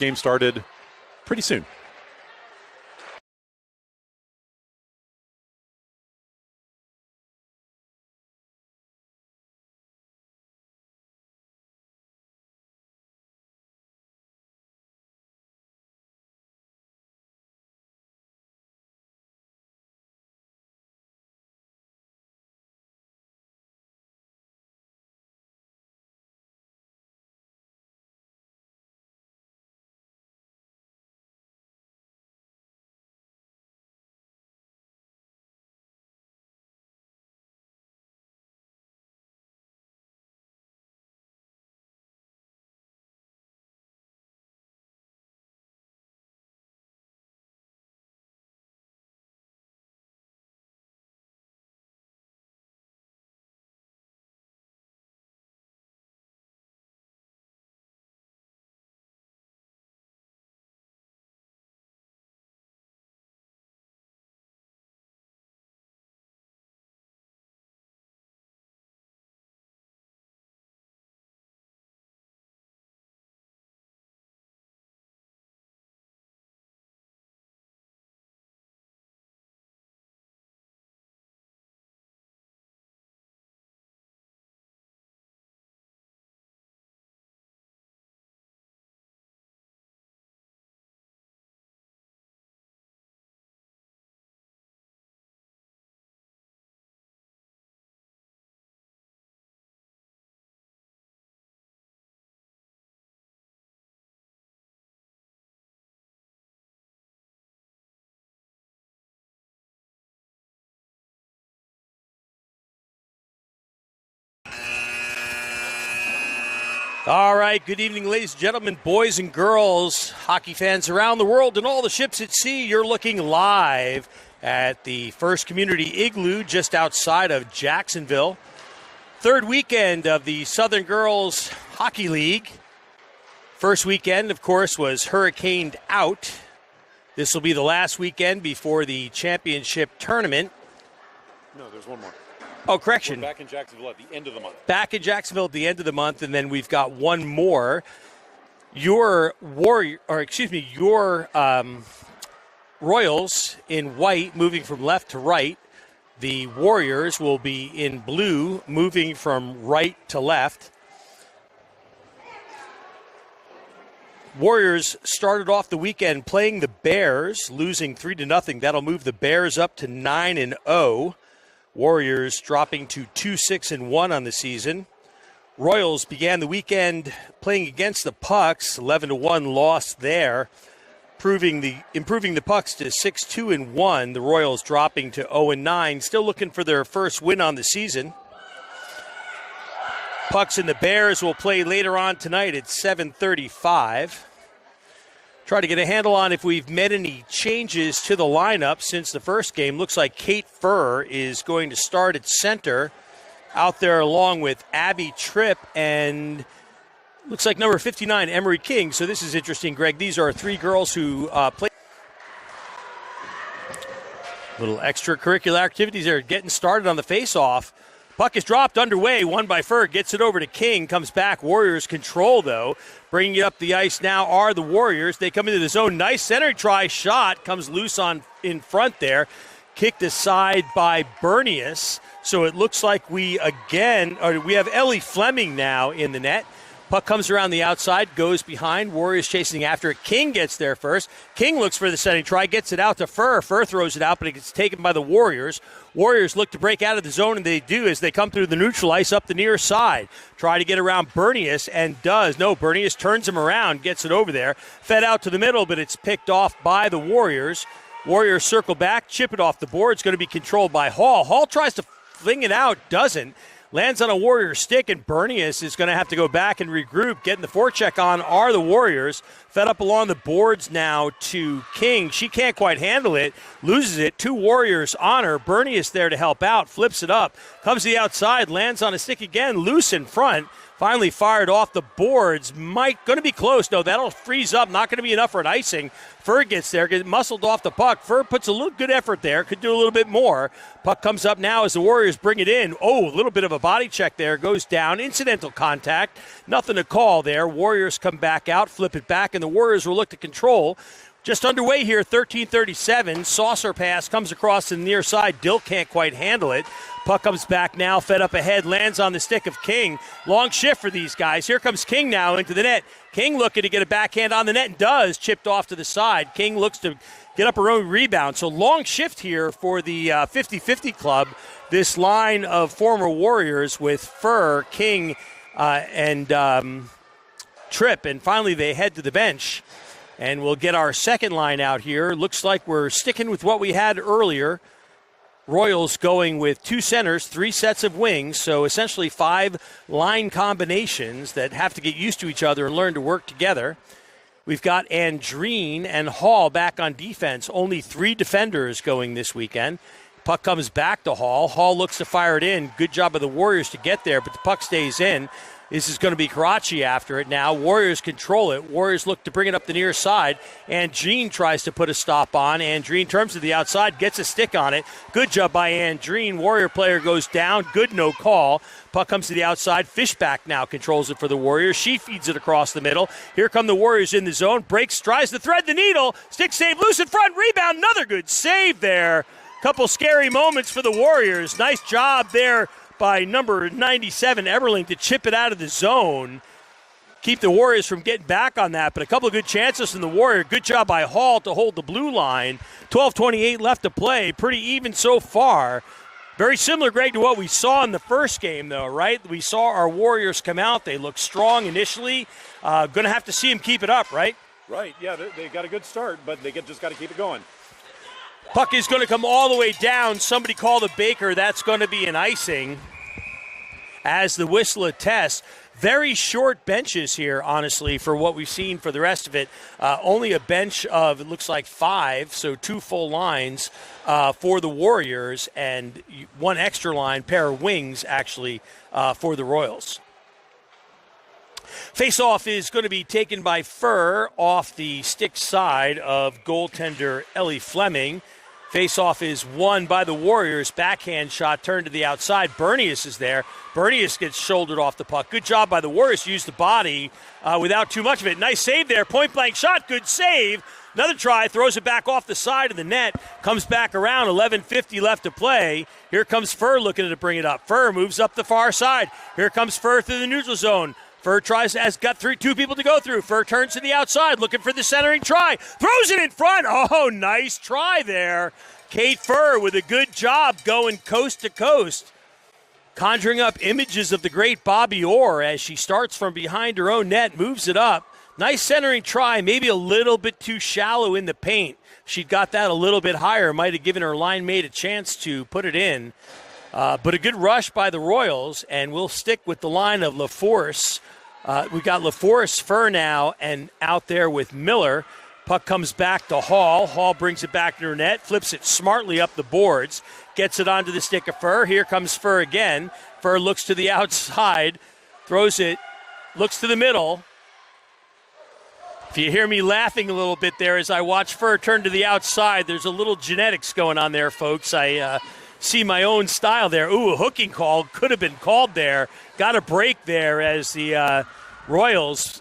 Game started pretty soon. All right, good evening, ladies and gentlemen, boys and girls, hockey fans around the world, and all the ships at sea. You're looking live at the First Community Igloo just outside of Jacksonville. Third weekend of the Southern Girls Hockey League. First weekend, of course, was hurricaned out. This will be the last weekend before the championship tournament. No, there's one more. Oh, correction. We're back in Jacksonville at the end of the month. Back in Jacksonville at the end of the month, and then we've got one more. Your Royals in white moving from left to right. The Warriors will be in blue moving from right to left. Warriors started off the weekend playing the Bears, losing 3-0. That'll move the Bears up to 9-0. Warriors dropping to 2-6-1 on the season. Royals began the weekend playing against the Pucks, 11-1 loss there, improving the Pucks to 6-2-1. The Royals dropping to 0-9, still looking for their first win on the season. Pucks and the Bears will play later on tonight at 7:35. Try to get a handle on if we've made any changes to the lineup since the first game. Looks like Kate Furr is going to start at center out there along with Abby Tripp and looks like number 59, Emery King. So this is interesting, Greg. These are three girls who play. Little extracurricular activities are getting started on the face-off. Puck is dropped underway, won by Furr, gets it over to King, comes back. Warriors control, though. Bringing it up the ice now are the Warriors. They come into the zone. Nice center try shot. Comes loose in front there. Kicked aside by Bernius. So it looks like we have Ellie Fleming now in the net. Puck comes around the outside, goes behind. Warriors chasing after it. King gets there first. King looks for the setting try, gets it out to Furr. Furr throws it out, but it gets taken by the Warriors. Warriors look to break out of the zone, and they do as they come through the neutral ice up the near side. Try to get around Bernius, and does. No, Bernius turns him around, gets it over there. Fed out to the middle, but it's picked off by the Warriors. Warriors circle back, chip it off the board. It's going to be controlled by Hall. Hall tries to fling it out, doesn't. Lands on a Warrior stick, and Bernius is going to have to go back and regroup. Getting the forecheck on are the Warriors. Fed up along the boards now to King. She can't quite handle it. Loses it. Two Warriors on her. Bernius there to help out. Flips it up. Comes to the outside. Lands on a stick again. Loose in front. finally fired off the boards. Going to be close. No, that'll freeze up. Not going to be enough for an icing. Fur gets there, gets muscled off the puck. Fur puts a little good effort there. Could do a little bit more. Puck comes up now as the Warriors bring it in. Oh, a little bit of a body check there. Goes down. Incidental contact. Nothing to call there. Warriors come back out, flip it back, and the Warriors will look to control. Just underway here, 13:37. Saucer pass comes across the near side. Dill can't quite handle it. Puck comes back now, fed up ahead, lands on the stick of King. Long shift for these guys. Here comes King now into the net. King looking to get a backhand on the net and does. Chipped off to the side. King looks to get up her own rebound. So long shift here for the 50-50 club. This line of former Warriors with Fur, King, and Tripp. And finally they head to the bench. And we'll get our second line out here. Looks like we're sticking with what we had earlier. Royals going with 2 centers, 3 sets of wings, so essentially 5 line combinations that have to get used to each other and learn to work together. We've got Andreen and Hall back on defense. Only 3 defenders going this weekend. Puck comes back to Hall. Hall looks to fire it in. Good job of the Warriors to get there, but the puck stays in. This is going to be Karachi after it now. Warriors control it. Warriors look to bring it up the near side. Andreen tries to put a stop on. Andreen turns to the outside, gets a stick on it. Good job by Andreen. Warrior player goes down. Good no call. Puck comes to the outside. Fishback now controls it for the Warriors. She feeds it across the middle. Here come the Warriors in the zone. Breaks, tries to thread the needle. Stick save, loose in front, rebound. Another good save there. Couple scary moments for the Warriors. Nice job there by number 97, Eberling, to chip it out of the zone. Keep the Warriors from getting back on that, but a couple of good chances from the Warrior. Good job by Hall to hold the blue line. 12:28 left to play. Pretty even so far. Very similar, Greg, to what we saw in the first game, though, right? We saw our Warriors come out. They looked strong initially. Going to have to see them keep it up, right? Right, yeah, they got a good start, but they just got to keep it going. Puck is going to come all the way down. Somebody call the Baker. That's going to be an icing as the whistle attests. Very short benches here, honestly, for what we've seen for the rest of it. Only a bench of, it looks like 5, so 2 full lines for the Warriors and 1 extra line, pair of wings, actually, for the Royals. Face-off is going to be taken by Fur off the stick side of goaltender Ellie Fleming. Face-off is won by the Warriors. Backhand shot turned to the outside. Bernius is there. Bernius gets shouldered off the puck. Good job by the Warriors to use the body without too much of it. Nice save there. Point-blank shot. Good save. Another try. Throws it back off the side of the net. Comes back around. 11:50 left to play. Here comes Fur looking to bring it up. Fur moves up the far side. Here comes Fur through the neutral zone. Fur has got 2 people to go through. Fur turns to the outside, looking for the centering try. Throws it in front. Oh, nice try there. Kate Fur with a good job going coast to coast. Conjuring up images of the great Bobby Orr as she starts from behind her own net, moves it up. Nice centering try, maybe a little bit too shallow in the paint. She'd got that a little bit higher, might have given her line mate a chance to put it in. But a good rush by the Royals, and we'll stick with the line of LaForce. We've got LaForce, Fur now, and out there with Miller. Puck comes back to Hall. Hall brings it back to her net, flips it smartly up the boards, gets it onto the stick of Fur. Here comes Fur again. Fur looks to the outside, throws it, looks to the middle. If you hear me laughing a little bit there as I watch Fur turn to the outside, there's a little genetics going on there, folks. I see my own style there. Ooh, a hooking call could have been called there. Got a break there as the Royals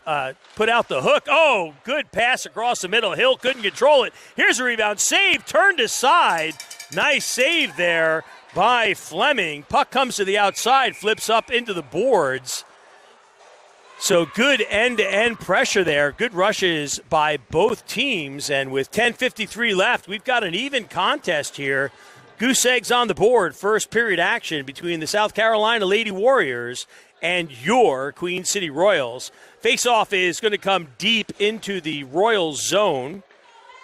put out the hook. Oh, good pass across the middle. Hill couldn't control it. Here's a rebound. Save, turned aside. Nice save there by Fleming. Puck comes to the outside, flips up into the boards. So good end-to-end pressure there. Good rushes by both teams. And with 10:53 left, we've got an even contest here. Goose eggs on the board. First period action between the South Carolina Lady Warriors and your Queen City Royals. Face-off is going to come deep into the Royals zone.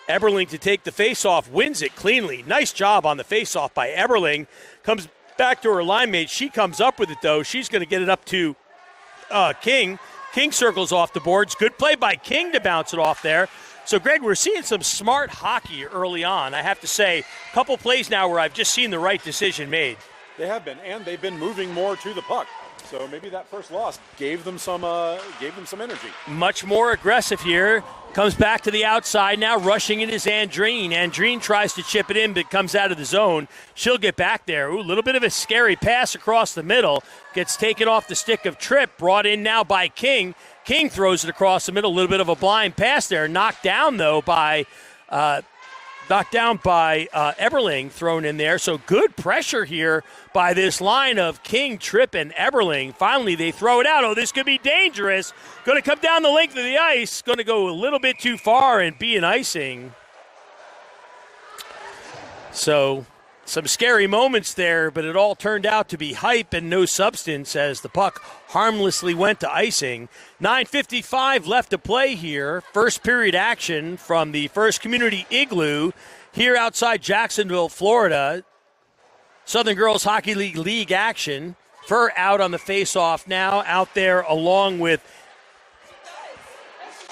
Eberling to take the face-off, wins it cleanly. Nice job on the face-off by Eberling. Comes back to her line mate. She comes up with it, though. She's going to get it up to King. King circles off the boards. Good play by King to bounce it off there. So, Greg, we're seeing some smart hockey early on. I have to say, a couple plays now where I've just seen the right decision made. They have been, and they've been moving more to the puck. So maybe that first loss gave them some energy. Much more aggressive here. Comes back to the outside now, rushing it is Andreen. Andreen tries to chip it in, but comes out of the zone. She'll get back there. Ooh, a little bit of a scary pass across the middle. Gets taken off the stick of Tripp, brought in now by King. King throws it across the middle. A little bit of a blind pass there. Knocked down, though, by Eberling, thrown in there. So good pressure here by this line of King, Tripp, and Eberling. Finally, they throw it out. Oh, this could be dangerous. Going to come down the length of the ice. Going to go a little bit too far and be an icing. So some scary moments there, but it all turned out to be hype and no substance as the puck harmlessly went to icing. 9:55 left to play here. First period action from the First Community Igloo here outside Jacksonville, Florida. Southern Girls Hockey League action. Fur out on the face-off now, out there along with,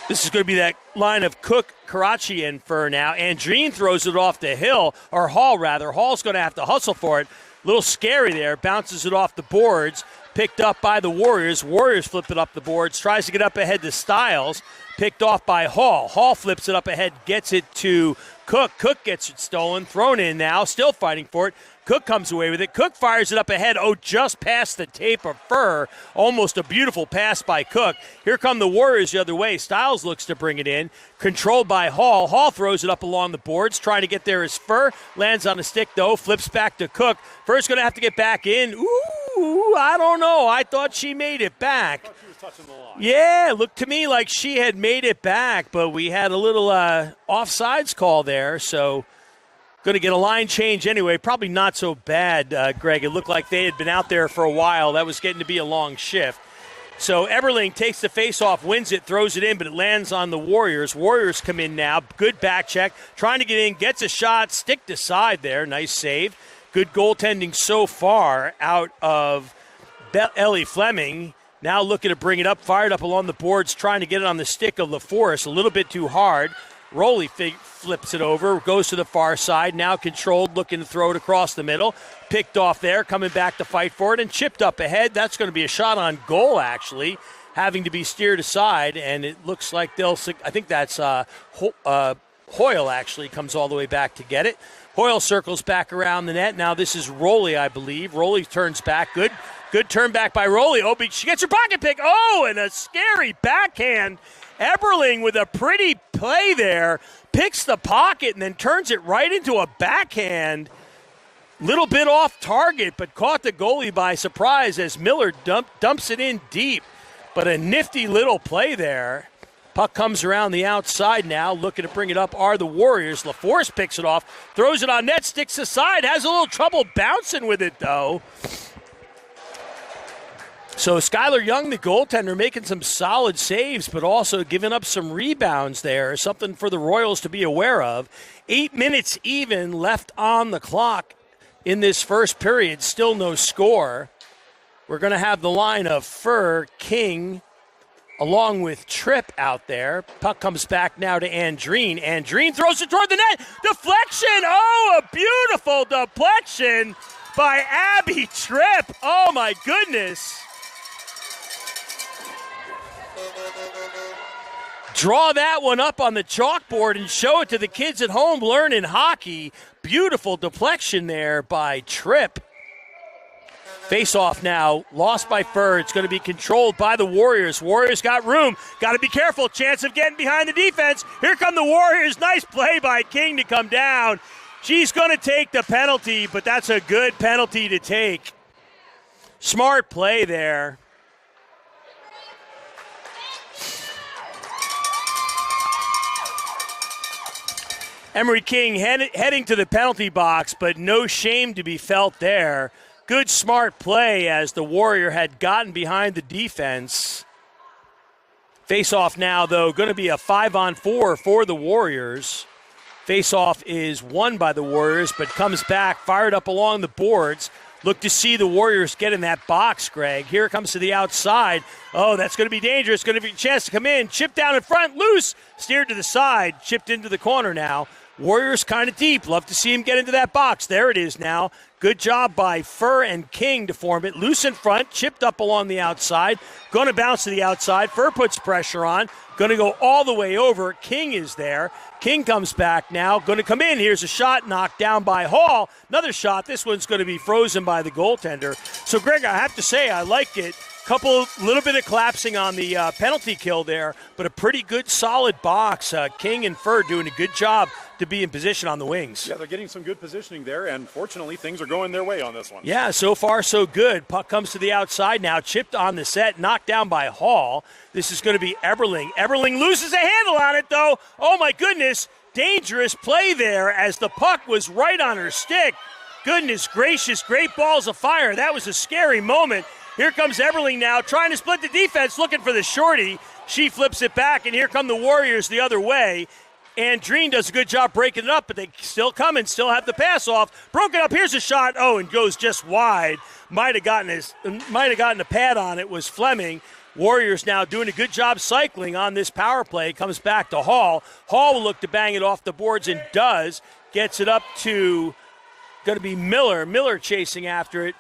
this is going to be that line of Cook, Karachi, and Fur now. Andreen throws it off the hill, or Hall rather. Hall's going to have to hustle for it. A little scary there. Bounces it off the boards. Picked up by the Warriors. Warriors flip it up the boards. Tries to get up ahead to Stiles. Picked off by Hall. Hall flips it up ahead. Gets it to Cook. Cook gets it stolen. Thrown in now. Still fighting for it. Cook comes away with it. Cook fires it up ahead. Oh, just past the tape of Fur. Almost a beautiful pass by Cook. Here come the Warriors the other way. Stiles looks to bring it in. Controlled by Hall. Hall throws it up along the boards. Trying to get there is Fur. Lands on a stick, though. Flips back to Cook. Fur's going to have to get back in. Ooh, I don't know. I thought she made it back. I thought she was touching the line. Yeah, it looked to me like she had made it back, but we had a little offsides call there, so going to get a line change anyway. Probably not so bad, Greg. It looked like they had been out there for a while. That was getting to be a long shift. So Eberling takes the face-off, wins it, throws it in, but it lands on the Warriors. Warriors come in now. Good back check. Trying to get in, gets a shot, stick to side there. Nice save. Good goaltending so far out of Ellie Fleming. Now looking to bring it up, fired up along the boards, trying to get it on the stick of LaForest. A little bit too hard. Rowley flips it over, goes to the far side, now controlled, looking to throw it across the middle. Picked off there, coming back to fight for it, and chipped up ahead. That's going to be a shot on goal, actually, having to be steered aside, and it looks like I think that's Hoyle, actually, comes all the way back to get it. Hoyle circles back around the net. Now this is Rowley, I believe. Rowley turns back. Good turn back by Rowley. Oh, she gets her pocket pick. Oh, and a scary backhand. Eberling with a pretty play there. Picks the pocket and then turns it right into a backhand. Little bit off target, but caught the goalie by surprise as Miller dumps it in deep. But a nifty little play there. Puck comes around the outside now. Looking to bring it up are the Warriors. LaForce picks it off. Throws it on net. Sticks aside. Has a little trouble bouncing with it, though. So Skylar Young, the goaltender, making some solid saves, but also giving up some rebounds there. Something for the Royals to be aware of. 8 minutes even left on the clock in this first period. Still no score. We're going to have the line of Fur, King, along with Tripp out there. Puck comes back now to Andreen. Andreen throws it toward the net. Deflection. Oh, a beautiful deflection by Abby Tripp. Oh, my goodness. Draw that one up on the chalkboard and show it to the kids at home learning hockey. Beautiful deflection there by Tripp. Face-off now, lost by Fur. It's going to be controlled by the Warriors. Warriors got room. Got to be careful. Chance of getting behind the defense. Here come the Warriors. Nice play by King to come down. She's going to take the penalty, but that's a good penalty to take. Smart play there. Emery King heading to the penalty box, but no shame to be felt there. Good, smart play as the Warrior had gotten behind the defense. Face-off now, though, going to be a 5-on-4 for the Warriors. Face-off is won by the Warriors, but comes back, fired up along the boards. Look to see the Warriors get in that box, Greg. Here it comes to the outside. Oh, that's going to be dangerous. Going to be a chance to come in. Chip down in front, loose. Steered to the side. Chipped into the corner now. Warriors kind of deep. Love to see him get into that box. There it is now. Good job by Fur and King to form it. Loose in front, chipped up along the outside. Going to bounce to the outside. Fur puts pressure on. Going to go all the way over. King is there. King comes back now. Going to come in. Here's a shot knocked down by Hall. Another shot. This one's going to be frozen by the goaltender. So, Greg, I have to say I like it. Little bit of collapsing on the penalty kill there, but a pretty good solid box. King and Fur doing a good job to be in position on the wings. Yeah, they're getting some good positioning there, and fortunately things are going their way on this one. Yeah, so far so good. Puck comes to the outside now, chipped on the set, knocked down by Hall. This is going to be Eberling. Eberling loses a handle on it, though. Oh, my goodness. Dangerous play there as the puck was right on her stick. Goodness gracious, great balls of fire. That was a scary moment. Here comes Eberling now, trying to split the defense, looking for the shorty. She flips it back, and here come the Warriors the other way. Andreen does a good job breaking it up, but they still come and still have the pass off. Broken up, here's a shot. Oh, and goes just wide. Might have gotten a pad on it, was Fleming. Warriors now doing a good job cycling on this power play. Comes back to Hall. Hall will look to bang it off the boards and does. Gets it up to, going to be Miller. Miller chasing after it.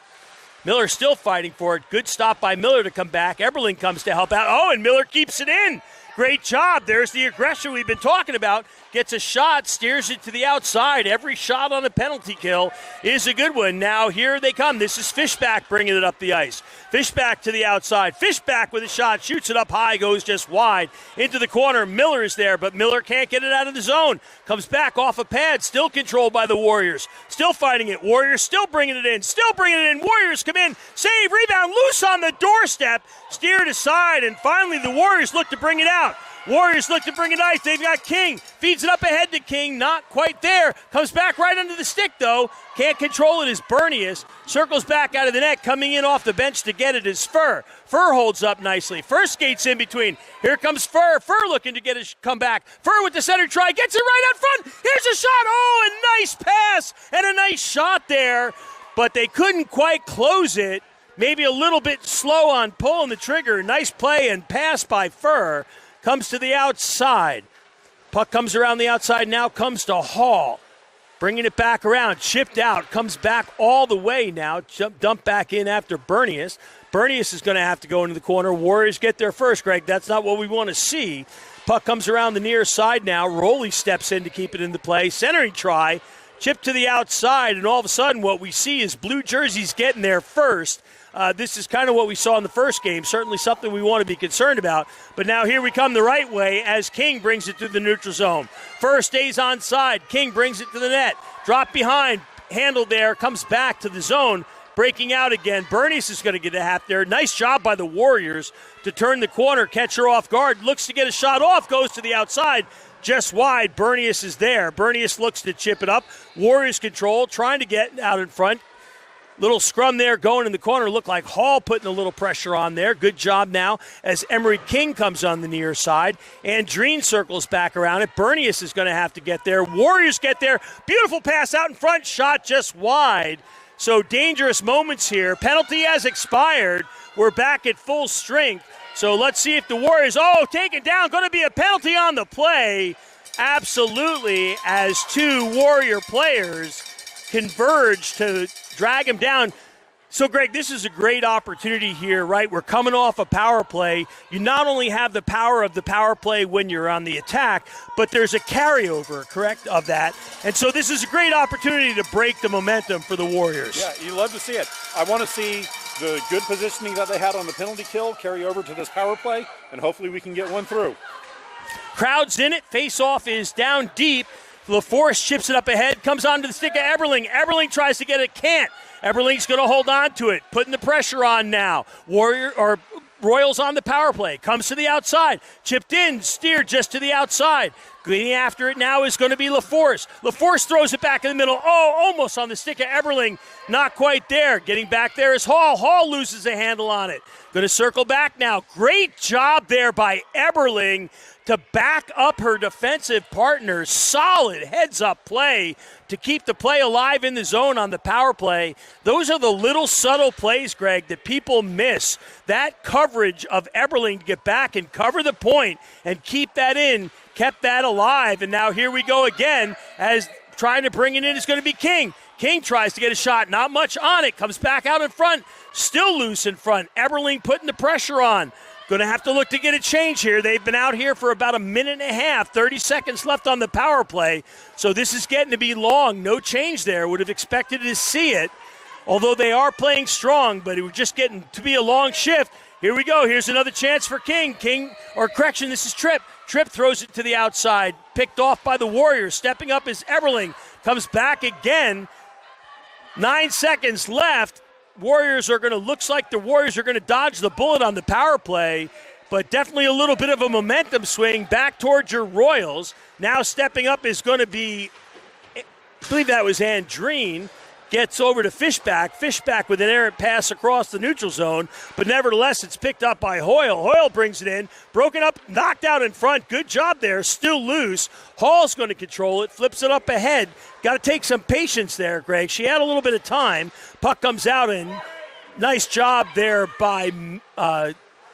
Miller still fighting for it. Good stop by Miller to come back. Eberling comes to help out. Oh, and Miller keeps it in. Great job. There's the aggression we've been talking about. Gets a shot, steers it to the outside. Every shot on a penalty kill is a good one. Now here they come. This is Fishback bringing it up the ice. Fishback to the outside. Fishback with a shot. Shoots it up high. Goes just wide. Into the corner. Miller is there, but Miller can't get it out of the zone. Comes back off a pad. Still controlled by the Warriors. Still fighting it. Warriors still bringing it in. Still bringing it in. Warriors come in. Save. Rebound. Loose on the doorstep. Steered aside. And finally the Warriors look to bring it out. Warriors look to bring it ice. They've got King. Feeds it up ahead to King. Not quite there. Comes back right under the stick, though. Can't control it as Bernius. Circles back out of the net. Coming in off the bench to get it is Fur. Fur holds up nicely. Fur skates in between. Here comes Fur. Fur looking to get his comeback. Fur with the center try. Gets it right out front. Here's a shot. Oh, a nice pass and a nice shot there. But they couldn't quite close it. Maybe a little bit slow on pulling the trigger. Nice play and pass by Fur. Comes to the outside. Puck comes around the outside now, comes to Hall. Bringing it back around, chipped out, comes back all the way now. Dump back in after Bernius. Bernius is going to have to go into the corner. Warriors get there first, Greg. That's not what we want to see. Puck comes around the near side now. Rowley steps in to keep it into play. Centering try, chipped to the outside, and all of a sudden what we see is blue jerseys getting there first. This is kind of what we saw in the first game, certainly something we want to be concerned about. But now here we come the right way as King brings it to the neutral zone. First stays onside. King brings it to the net. Drop behind, handled there, comes back to the zone, breaking out again. Bernius is going to get a half there. Nice job by the Warriors to turn the corner, catch her off guard. Looks to get a shot off, goes to the outside. Just wide, Bernius is there. Bernius looks to chip it up. Warriors control, trying to get out in front. Little scrum there going in the corner. Looked like Hall putting a little pressure on there. Good job now as Emery King comes on the near side. Andreen circles back around it. Bernius is going to have to get there. Warriors get there. Beautiful pass out in front. Shot just wide. So dangerous moments here. Penalty has expired. We're back at full strength. So let's see if the Warriors, taken down. Going to be a penalty on the play. Absolutely, as two Warrior players converge to drag him down. So, Greg, this is a great opportunity here, right? We're coming off a power play. You not only have the power of the power play when you're on the attack, but there's a carryover, correct, of that. And so this is a great opportunity to break the momentum for the Warriors. Yeah, you love to see it. I want to see the good positioning that they had on the penalty kill carry over to this power play, and hopefully we can get one through. Crowd's in it. Face-off is down deep. LaForce chips it up ahead, comes onto the stick of Eberling. Eberling tries to get it, can't. Eberling's going to hold on to it, putting the pressure on now. Royals on the power play, comes to the outside, chipped in, steered just to the outside. Getting after it now is going to be LaForce. LaForce throws it back in the middle. Almost on the stick of Eberling. Not quite there. Getting back there is Hall. Hall loses a handle on it. Going to circle back now. Great job there by Eberling. to back up her defensive partner. Solid heads-up play to keep the play alive in the zone on the power play. Those are the little subtle plays, Greg, that people miss. That coverage of Eberling to get back and cover the point and keep that in, kept that alive. And now here we go again, as trying to bring it in is going to be King. King tries to get a shot, not much on it, comes back out in front, still loose in front. Eberling putting the pressure on. Going to have to look to get a change here. They've been out here for about a minute and a half, 30 seconds left on the power play. So this is getting to be long. No change there. Would have expected to see it, although they are playing strong, but it was just getting to be a long shift. Here we go. Here's another chance for King. This is Tripp. Tripp throws it to the outside, picked off by the Warriors. Stepping up is Eberling. Comes back again. 9 seconds left. Looks like the Warriors are going to dodge the bullet on the power play, but definitely a little bit of a momentum swing back towards your Royals. Now stepping up is going to be, I believe that was Andreen. Gets over to Fishback. Fishback with an errant pass across the neutral zone, but nevertheless it's picked up by Hoyle. Hoyle brings it in, broken up, knocked out in front. Good job there, still loose. Hall's going to control it, flips it up ahead. Got to take some patience there, Greg. She had a little bit of time. Puck comes out, and nice job there by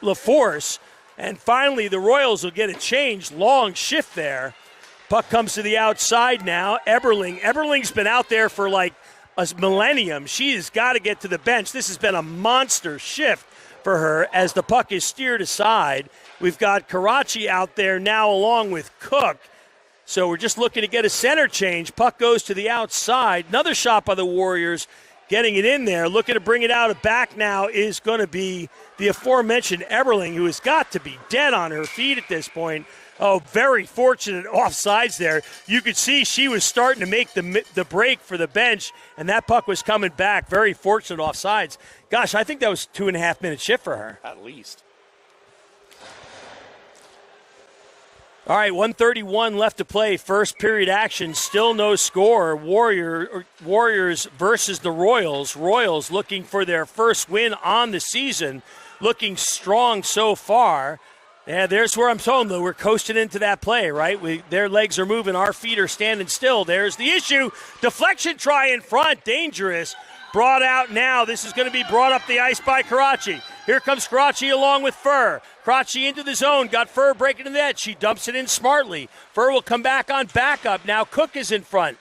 LaForce. And finally the Royals will get a change. Long shift there. Puck comes to the outside now. Eberling's been out there for like a millennium. She has got to get to the bench. This has been a monster shift for her as the puck is steered aside. We've got Karachi out there now along with Cook. So we're just looking to get a center change. Puck goes to the outside. Another shot by the Warriors, getting it in there. Looking to bring it out of back now is going to be the aforementioned Eberling, who has got to be dead on her feet at this point. Oh, very fortunate offsides there. You could see she was starting to make the break for the bench, and that puck was coming back. Very fortunate offsides. Gosh, I think that was 2.5 minute shift for her. At least. All right, 1:31 left to play. First period action, still no score. Warriors versus the Royals. Royals looking for their first win on the season. Looking strong so far. Yeah, there's where I'm telling them, we're coasting into that play, right? Their legs are moving, our feet are standing still. There's the issue. Deflection try in front, dangerous. Brought out now. This is going to be brought up the ice by Karachi. Here comes Karachi along with Furr. Karachi into the zone, got Furr breaking the net. She dumps it in smartly. Furr will come back on backup. Now Cook is in front.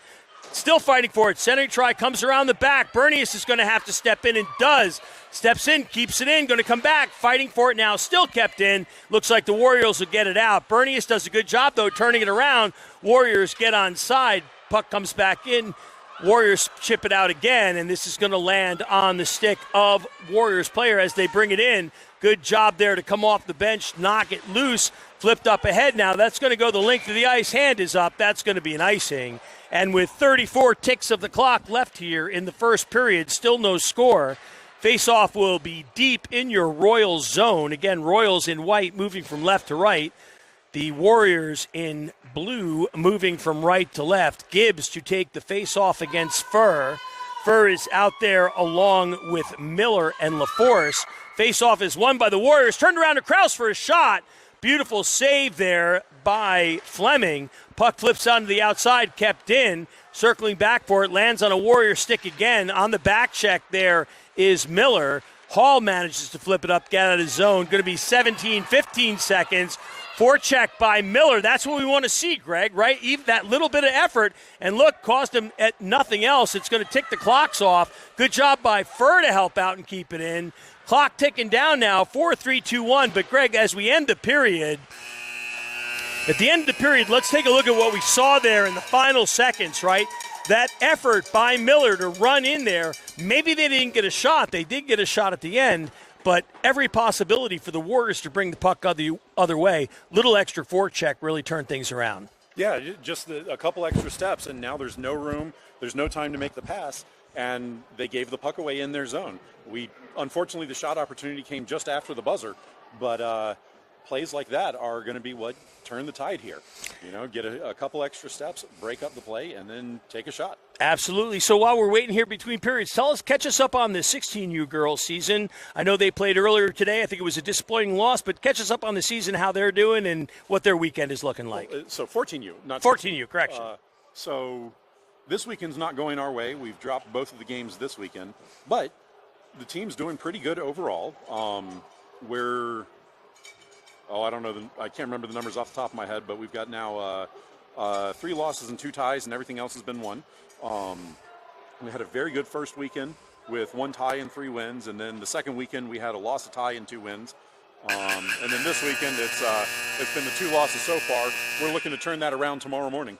Still fighting for it. Centering try comes around the back. Bernius is going to have to step in and does. Steps in, keeps it in, going to come back. Fighting for it now, still kept in. Looks like the Warriors will get it out. Bernius does a good job, though, turning it around. Warriors get on side. Puck comes back in. Warriors chip it out again, and this is going to land on the stick of Warriors player as they bring it in. Good job there to come off the bench, knock it loose. Flipped up ahead now. That's going to go the length of the ice. Hand is up. That's going to be an icing. And with 34 ticks of the clock left here in the first period, still no score. Face-off will be deep in your Royals zone. Again, Royals in white moving from left to right. The Warriors in blue moving from right to left. Gibbs to take the face-off against Furr. Furr is out there along with Miller and LaForce. Face-off is won by the Warriors. Turned around to Krause for a shot. Beautiful save there by Fleming. Puck flips onto the outside, kept in. Circling back for it, lands on a Warrior stick again. On the back check there is Miller. Hall manages to flip it up, get out of his zone. Going to be 15 seconds. Forecheck by Miller. That's what we want to see, Greg, right? Even that little bit of effort. And look, cost him at nothing else. It's going to tick the clocks off. Good job by Furr to help out and keep it in. Clock ticking down now, 4-3-2-1. But, Greg, as we end the period, at the end of the period, let's take a look at what we saw there in the final seconds, right? That effort by Miller to run in there. Maybe they didn't get a shot. They did get a shot at the end, but every possibility for the Warriors to bring the puck the other way. Little extra forecheck really turned things around. Yeah, just a couple extra steps, and now there's no room. There's no time to make the pass, and they gave the puck away in their zone. Unfortunately, the shot opportunity came just after the buzzer, but plays like that are going to be what turn the tide here. Get a couple extra steps, break up the play, and then take a shot. Absolutely. So while we're waiting here between periods, catch us up on the 16U girls season. I know they played earlier today. I think it was a disappointing loss, but catch us up on the season, how they're doing, and what their weekend is looking like. So 14U, not 14U, correction. So this weekend's not going our way. We've dropped both of the games this weekend, but the team's doing pretty good overall. I don't know. I can't remember the numbers off the top of my head, but we've got now 3 losses and 2 ties, and everything else has been won. We had a very good first weekend with 1 tie and 3 wins, and then the second weekend we had a loss, a tie, and 2 wins. And then this weekend it's been the 2 losses so far. We're looking to turn that around tomorrow morning.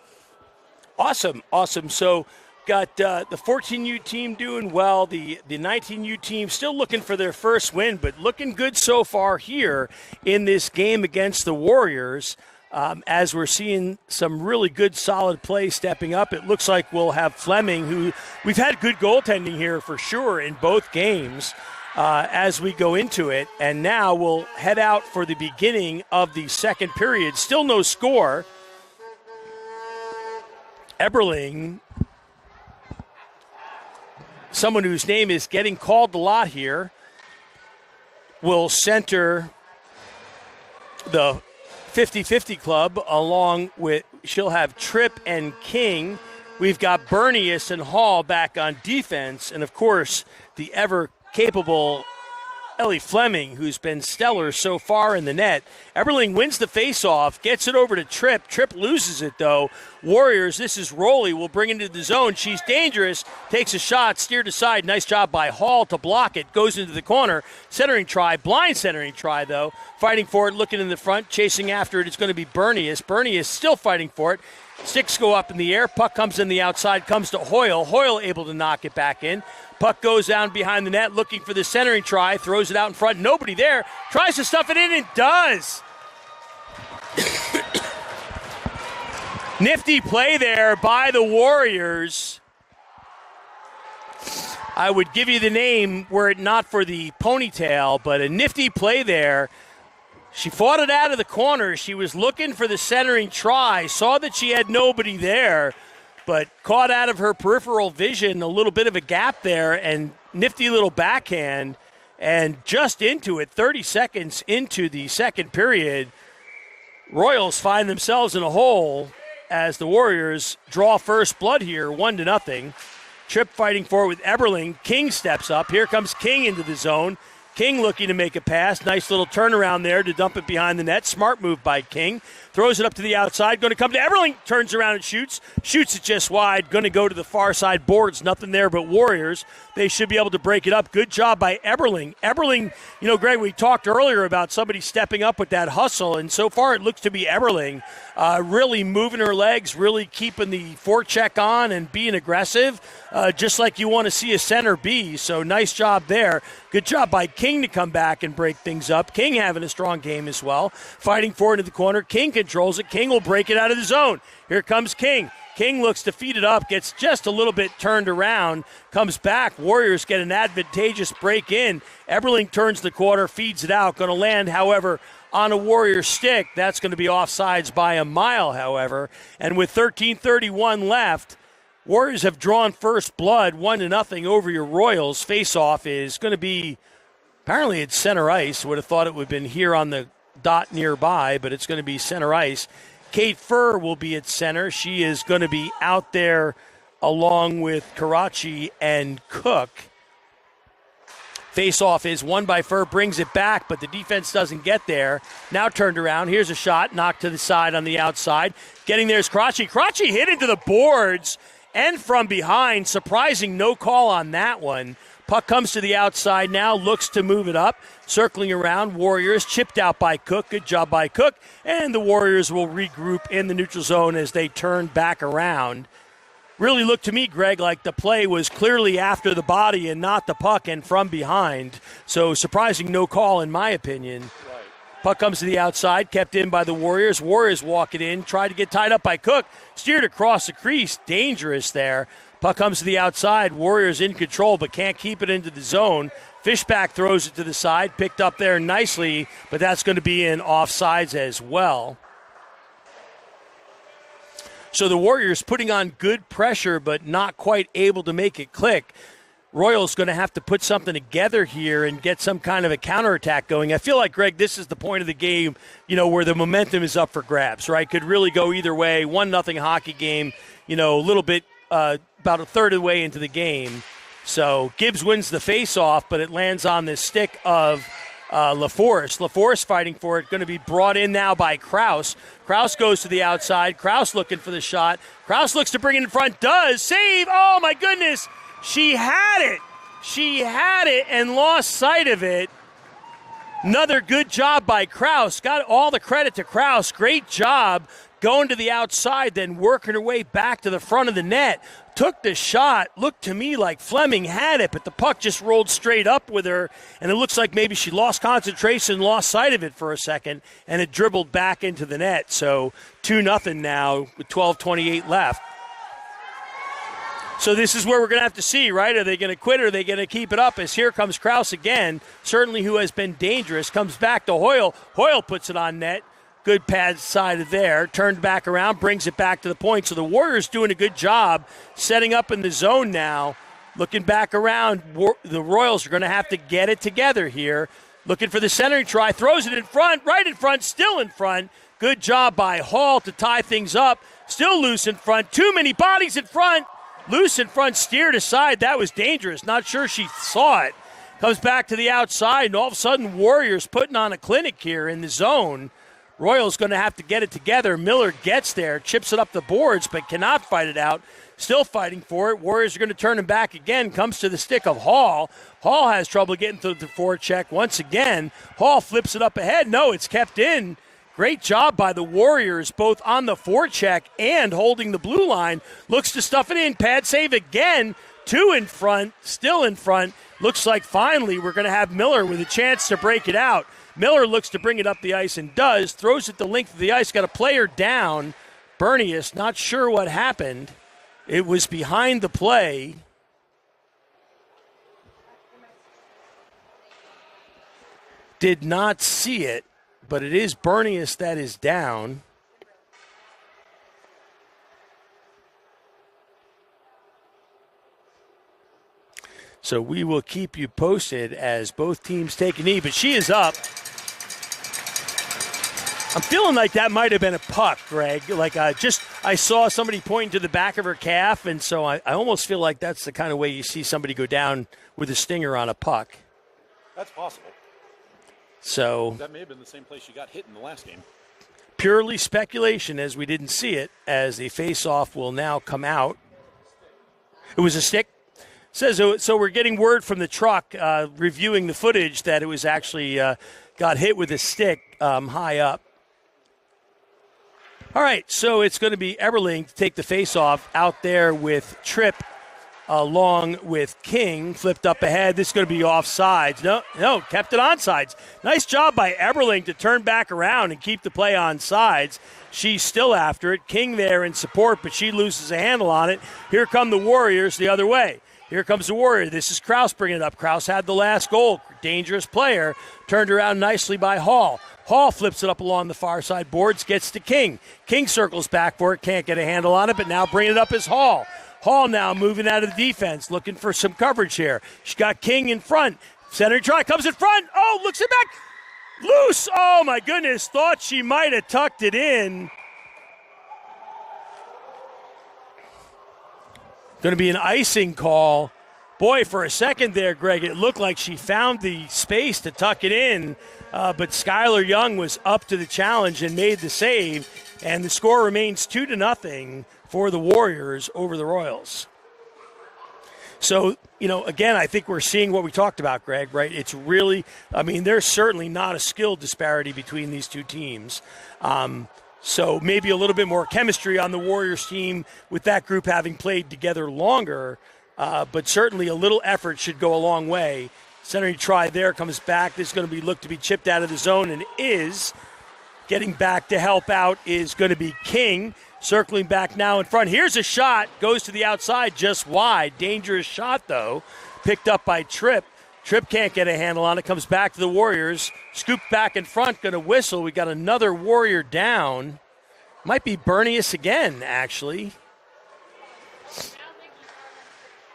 Awesome. So got the 14U team doing well. The 19U team still looking for their first win, but looking good so far here in this game against the Warriors. As we're seeing some really good, solid play stepping up, it looks like we'll have Fleming, who we've had good goaltending here for sure in both games as we go into it. And now we'll head out for the beginning of the second period. Still no score. Eberling, someone whose name is getting called a lot here, will center the 50-50 club along with, she'll have Tripp and King. We've got Bernius and Hall back on defense. And, of course, the ever-capable Ellie Fleming, who's been stellar so far in the net. Eberling wins the faceoff, gets it over to Tripp. Tripp loses it, though. Warriors, this is Rowley, will bring it into the zone. She's dangerous, takes a shot, steered aside. Nice job by Hall to block it. Goes into the corner. Centering try, blind centering try, though. Fighting for it, looking in the front, chasing after it. It's going to be Bernius. Bernius still fighting for it. Sticks go up in the air. Puck comes in the outside, comes to Hoyle. Hoyle able to knock it back in. Puck goes down behind the net, looking for the centering try. Throws it out in front. Nobody there. Tries to stuff it in and does. Nifty play there by the Warriors. I would give you the name were it not for the ponytail, but a nifty play there. She fought it out of the corner. She was looking for the centering try, saw that she had nobody there, but caught out of her peripheral vision a little bit of a gap there, and nifty little backhand, and just into it, 30 seconds into the second period, Royals find themselves in a hole as the Warriors draw first blood here, 1-0. Tripp fighting for it with Eberling. King steps up. Here comes King into the zone. King looking to make a pass. Nice little turnaround there to dump it behind the net. Smart move by King. Throws it up to the outside. Going to come to Eberling. Turns around and shoots. Shoots it just wide. Going to go to the far side boards. Nothing there but Warriors. They should be able to break it up. Good job by Eberling. Eberling, Greg, we talked earlier about somebody stepping up with that hustle, and so far it looks to be Eberling really moving her legs, really keeping the forecheck on and being aggressive, just like you want to see a center be. So nice job there. Good job by King to come back and break things up. King having a strong game as well. Fighting for it into the corner. King controls it. King will break it out of the zone. Here comes King. King looks to feed it up, gets just a little bit turned around, comes back. Warriors get an advantageous break in. Eberling turns the corner, feeds it out. Going to land, however, on a Warrior stick. That's going to be offsides by a mile, however. And with 13:31 left, Warriors have drawn first blood, 1-0 over your Royals. Face-off is going to be, apparently it's center ice. Would have thought it would have been here on the dot nearby, but it's going to be center ice. Kate Furr will be at center. She is going to be out there along with Karachi and Cook. Face-off is won by Furr, brings it back, but the defense doesn't get there. Now turned around. Here's a shot, knocked to the side on the outside. Getting there is Karachi. Karachi hit into the boards and from behind. Surprising no call on that one. Puck comes to the outside now, looks to move it up. Circling around, Warriors chipped out by Cook. Good job by Cook. And the Warriors will regroup in the neutral zone as they turn back around. Really looked to me, Greg, like the play was clearly after the body and not the puck and from behind. So surprising no call in my opinion. Right. Puck comes to the outside, kept in by the Warriors. Warriors walk it in, tried to get tied up by Cook. Steered across the crease, dangerous there. Puck comes to the outside. Warriors in control, but can't keep it into the zone. Fishback throws it to the side, picked up there nicely, but that's going to be in offsides as well. So the Warriors putting on good pressure, but not quite able to make it click. Royals going to have to put something together here and get some kind of a counterattack going. I feel like, Greg, this is the point of the game, where the momentum is up for grabs, right? Could really go either way. 1-0 hockey game, a little bit, about a third of the way into the game. So Gibbs wins the face-off, but it lands on the stick of LaForce. LaForce fighting for it, going to be brought in now by Kraus. Kraus goes to the outside. Kraus looking for the shot. Kraus looks to bring it in front. Does. Save. Oh, my goodness. She had it. She had it and lost sight of it. Another good job by Kraus. Got all the credit to Kraus. Great job going to the outside, then working her way back to the front of the net. Took the shot. Looked to me like Fleming had it, but the puck just rolled straight up with her, and it looks like maybe she lost concentration, lost sight of it for a second, and it dribbled back into the net. So 2-0 now with 12:28 left. So this is where we're going to have to see, right? Are they going to quit or are they going to keep it up? As here comes Kraus again, certainly who has been dangerous, comes back to Hoyle. Hoyle puts it on net. Good pad side of there. Turned back around, brings it back to the point. So the Warriors doing a good job setting up in the zone now. Looking back around, the Royals are going to have to get it together here. Looking for the centering try, throws it in front, right in front, still in front. Good job by Hall to tie things up. Still loose in front. Too many bodies in front. Loose in front, steered aside. That was dangerous. Not sure she saw it. Comes back to the outside, and all of a sudden, Warriors putting on a clinic here in the zone. Royals going to have to get it together. Miller gets there, chips it up the boards, but cannot fight it out. Still fighting for it. Warriors are going to turn him back again. Comes to the stick of Hall. Hall has trouble getting through the forecheck once again. Hall flips it up ahead. No, it's kept in. Great job by the Warriors, both on the forecheck and holding the blue line. Looks to stuff it in. Pad save again. 2 in front, still in front. Looks like finally we're going to have Miller with a chance to break it out. Miller looks to bring it up the ice and does. Throws it the length of the ice. Got a player down. Bernius, not sure what happened. It was behind the play. Did not see it. But it is Bernius that is down. So we will keep you posted as both teams take a knee. But she is up. I'm feeling like that might have been a puck, Greg. Like I saw somebody pointing to the back of her calf, and so I almost feel like that's the kind of way you see somebody go down with a stinger on a puck. That's possible. So that may have been the same place you got hit in the last game. Purely speculation, as we didn't see it, as the face-off will now come out. It was a stick. Says so. We're getting word from the truck reviewing the footage that it was actually got hit with a stick high up. All right, so it's going to be Eberling to take the face-off out there with Tripp along with King. Flipped up ahead. This is going to be offsides. No, kept it onsides. Nice job by Eberling to turn back around and keep the play on sides. She's still after it. King there in support, but she loses a handle on it. Here come the Warriors the other way. Here comes the Warrior. This is Kraus bringing it up. Kraus had the last goal. Dangerous player. Turned around nicely by Hall. Hall flips it up along the far side boards, gets to King. King circles back for it, can't get a handle on it, but now bringing it up is Hall. Hall now moving out of the defense, looking for some coverage here. She's got King in front. Center try, comes in front. Oh, looks it back. Loose. Oh, my goodness. Thought she might have tucked it in. Going to be an icing call. Boy, for a second there, Greg, it looked like she found the space to tuck it in, but Skylar Young was up to the challenge and made the save, and the score remains 2-0 for the Warriors over the Royals. So, again, I think we're seeing what we talked about, Greg, right? It's really, there's certainly not a skill disparity between these two teams. So maybe a little bit more chemistry on the Warriors team with that group having played together longer, but certainly a little effort should go a long way. Centering try there, comes back. This is going to be looked to be chipped out of the zone and is. Getting back to help out is going to be King. Circling back now in front. Here's a shot. Goes to the outside just wide. Dangerous shot, though. Picked up by Tripp. Tripp can't get a handle on it. Comes back to the Warriors. Scoop back in front. Going to whistle. We got another Warrior down. Might be Bernius again, actually.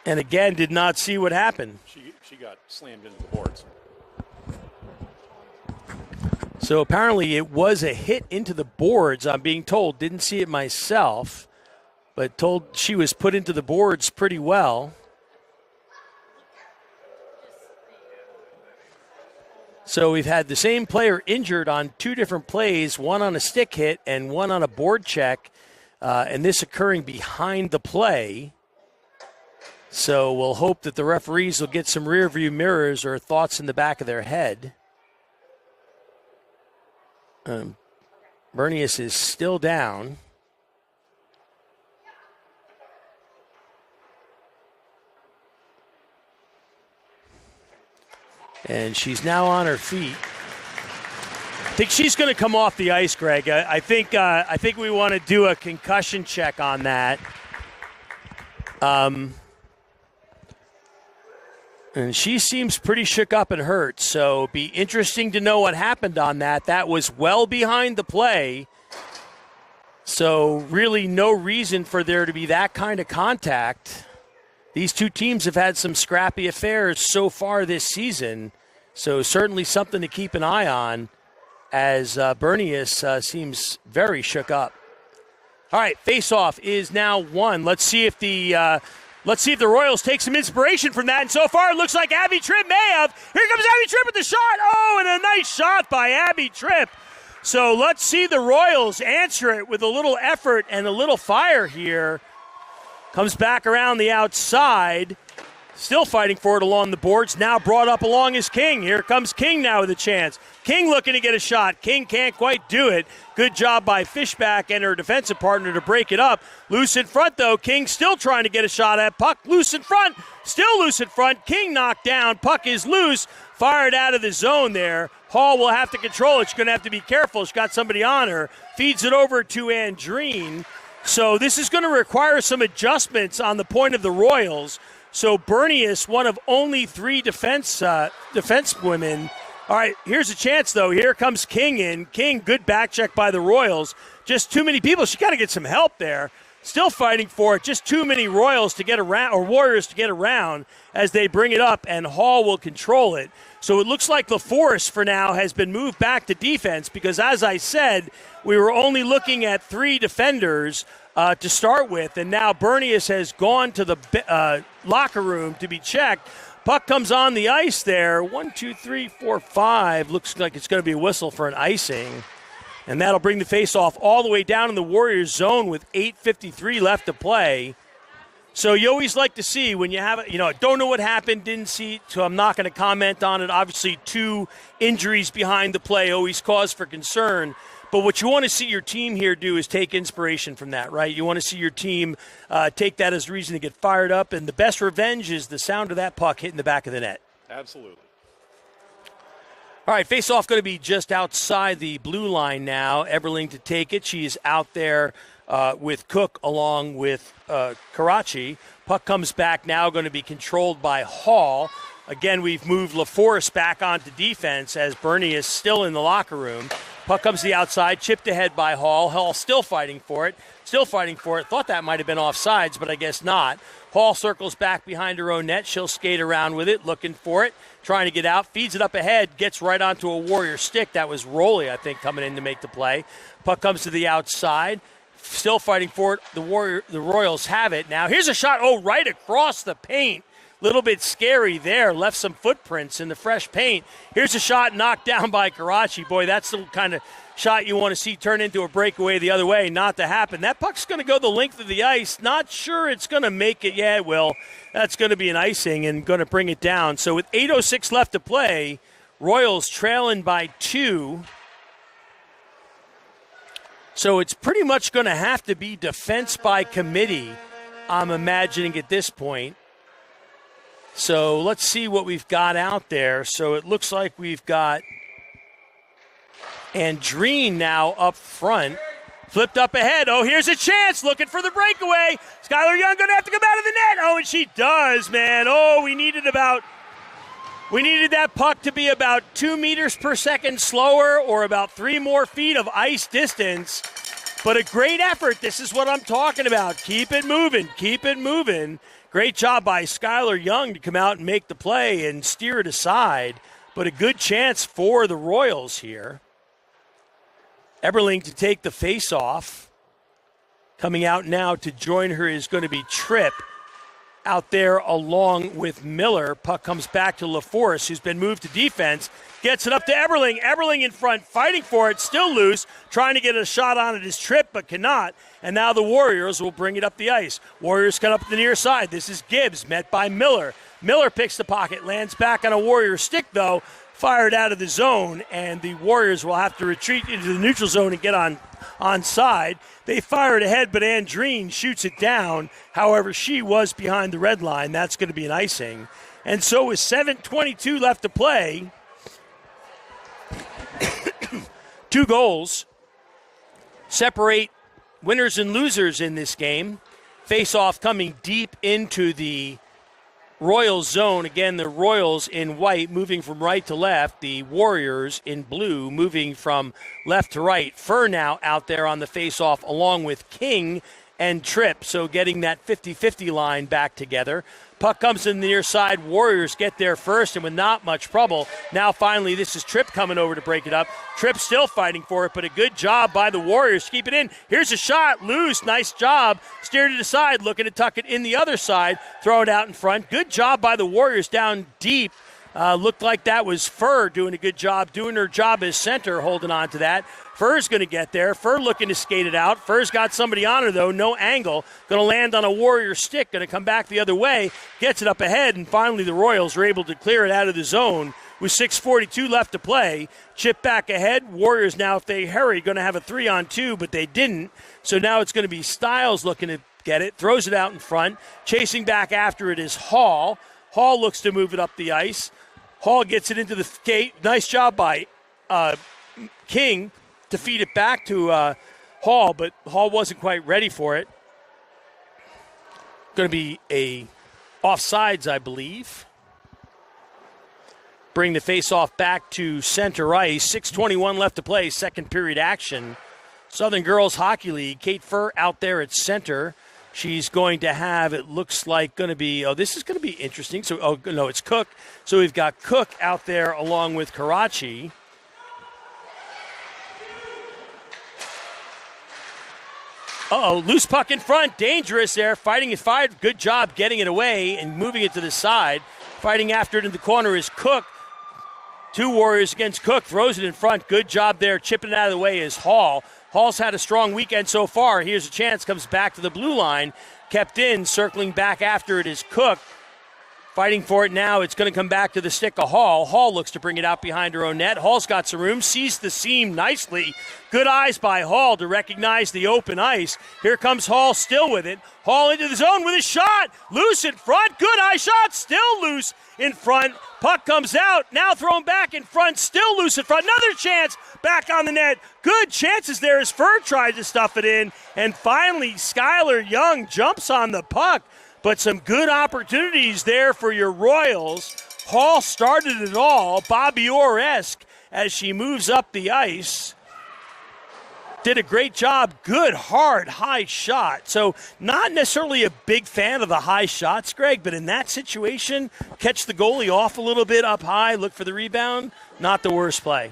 And again, did not see what happened. She got slammed into the boards. So apparently it was a hit into the boards, I'm being told. Didn't see it myself, but told she was put into the boards pretty well. So we've had the same player injured on two different plays, one on a stick hit and one on a board check, and this occurring behind the play. So we'll hope that the referees will get some rear view mirrors or thoughts in the back of their head. Bernius is still down. And she's now on her feet. I think she's going to come off the ice, Greg. I think we want to do a concussion check on that. And she seems pretty shook up and hurt, so it'd be interesting to know what happened on that. That was well behind the play, so really no reason for there to be that kind of contact. These two teams have had some scrappy affairs so far this season, so certainly something to keep an eye on as Bernius seems very shook up. All right, face-off is now won. Let's see if the Royals take some inspiration from that. And so far, it looks like Abby Tripp may have. Here comes Abby Tripp with the shot. Oh, and a nice shot by Abby Tripp. So let's see the Royals answer it with a little effort and a little fire here. Comes back around the outside. Still fighting for it along the boards. Now brought up along is King. Here comes King now with a chance. King looking to get a shot. King can't quite do it. Good job by Fishback and her defensive partner to break it up. Loose in front, though. King still trying to get a shot at puck. Loose in front. Still loose in front. King knocked down. Puck is loose. Fired out of the zone there. Hall will have to control it. She's going to have to be careful. She's got somebody on her. Feeds it over to Andreen. So this is going to require some adjustments on the point of the Royals. So Bernius, one of only three defense women. All right, here's a chance, though. Here comes King in. King, good back check by the Royals. Just too many people. She got to get some help there. Still fighting for it. Just too many Royals to get around, or Warriors to get around as they bring it up, and Hall will control it. So it looks like LaForce, for now, has been moved back to defense because, as I said, we were only looking at three defenders to start with, and now Bernius has gone to the locker room to be checked. Puck comes on the ice there. 1, 2, 3, 4, 5. Looks like it's going to be a whistle for an icing. And that'll bring the face-off all the way down in the Warriors zone with 8:53 left to play. So you always like to see when you have it, don't know what happened, didn't see it, so I'm not going to comment on it. Obviously, two injuries behind the play always cause for concern. But what you want to see your team here do is take inspiration from that, right? You want to see your team take that as a reason to get fired up, and the best revenge is the sound of that puck hitting the back of the net. Absolutely. All right, face-off going to be just outside the blue line now. Eberling to take it. She is out there with Cook along with Karachi. Puck comes back now, going to be controlled by Hall. Again, we've moved LaForce back onto defense as Bernie is still in the locker room. Puck comes to the outside, chipped ahead by Hall. Hall still fighting for it. Thought that might have been offsides, but I guess not. Hall circles back behind her own net. She'll skate around with it, looking for it, trying to get out. Feeds it up ahead, gets right onto a Warrior stick. That was Rowley, I think, coming in to make the play. Puck comes to the outside. Still fighting for it. The Royals have it. Now, here's a shot, right across the paint. Little bit scary there. Left some footprints in the fresh paint. Here's a shot knocked down by Karachi. Boy, that's the kind of shot you want to see turn into a breakaway the other way. Not to happen. That puck's going to go the length of the ice. Not sure it's going to make it. Yeah, it will. That's going to be an icing and going to bring it down. So with 8:06 left to play, Royals trailing by 2. So it's pretty much going to have to be defense by committee, I'm imagining at this point. So let's see what we've got out there. So it looks like we've got Andreen now up front. Flipped up ahead. Here's a chance. Looking for the breakaway. Skylar Young going to have to come out of the net. And she does, man. We needed about We needed that puck to be about 2 meters per second slower or about 3 more feet of ice distance. But a great effort. This is what I'm talking about. Keep it moving. Keep it moving. Great job by Skylar Young to come out and make the play and steer it aside. But a good chance for the Royals here. Eberling to take the face-off. Coming out now to join her is going to be Tripp out there along with Miller. Puck comes back to LaForce, who's been moved to defense. Gets it up to Eberling. Eberling in front, fighting for it, still loose, trying to get a shot on it is Tripp, but cannot. And now the Warriors will bring it up the ice. Warriors cut up the near side. This is Gibbs, met by Miller. Miller picks the pocket, lands back on a Warrior stick, though, fired out of the zone, and the Warriors will have to retreat into the neutral zone and get on side. They fire it ahead, but Andreen shoots it down. However, she was behind the red line. That's going to be an icing. And so with 7:22 left to play, 2 goals separate winners and losers in this game. Face-off coming deep into the Royals zone. Again, the Royals in white moving from right to left. The Warriors in blue moving from left to right. Fur now out there on the face-off along with King and Tripp. So getting that 50-50 line back together. Puck comes in the near side. Warriors get there first and with not much trouble. Now finally this is Tripp coming over to break it up. Tripp still fighting for it, but a good job by the Warriors to keep it in. Here's a shot. Loose. Nice job. Steered it aside. Looking to tuck it in the other side. Throw it out in front. Good job by the Warriors down deep. Looked like that was Fur doing a good job, doing her job as center, holding on to that. Fur's going to get there. Fur looking to skate it out. Fur's got somebody on her, though. No angle. Going to land on a Warrior stick. Going to come back the other way. Gets it up ahead, and finally the Royals are able to clear it out of the zone with 6:42 left to play. Chip back ahead. Warriors now, if they hurry, going to have a 3-on-2, but they didn't. So now it's going to be Styles looking to get it. Throws it out in front. Chasing back after it is Hall. Hall looks to move it up the ice. Hall gets it into the skate. Nice job by King to feed it back to Hall, but Hall wasn't quite ready for it. Going to be a offsides, I believe. Bring the faceoff back to center ice. 6:21 left to play, second period action. Southern Girls Hockey League. Kate Fur out there at center. She's going to have, it looks like, going to be, this is going to be interesting. So, no, it's Cook. So we've got Cook out there along with Karachi. Loose puck in front. Dangerous there. Fighting it, fired. Good job getting it away and moving it to the side. Fighting after it in the corner is Cook. 2 Warriors against Cook. Throws it in front. Good job there. Chipping it out of the way is Hall. Hall's had a strong weekend so far. Here's a chance. Comes back to the blue line. Kept in. Circling back after it is Cook. Fighting for it now. It's going to come back to the stick of Hall. Hall looks to bring it out behind her own net. Hall's got some room. Sees the seam nicely. Good eyes by Hall to recognize the open ice. Here comes Hall still with it. Hall into the zone with a shot. Loose in front. Good eye shot. Still loose in front. Puck comes out. Now thrown back in front. Still loose in front. Another chance. Back on the net. Good chances there as Fur tried to stuff it in. And finally, Skylar Young jumps on the puck. But some good opportunities there for your Royals. Hall started it all, Bobby Orr-esque, as she moves up the ice. Did a great job. Good, hard, high shot. So not necessarily a big fan of the high shots, Greg, but in that situation, catch the goalie off a little bit up high, look for the rebound. Not the worst play.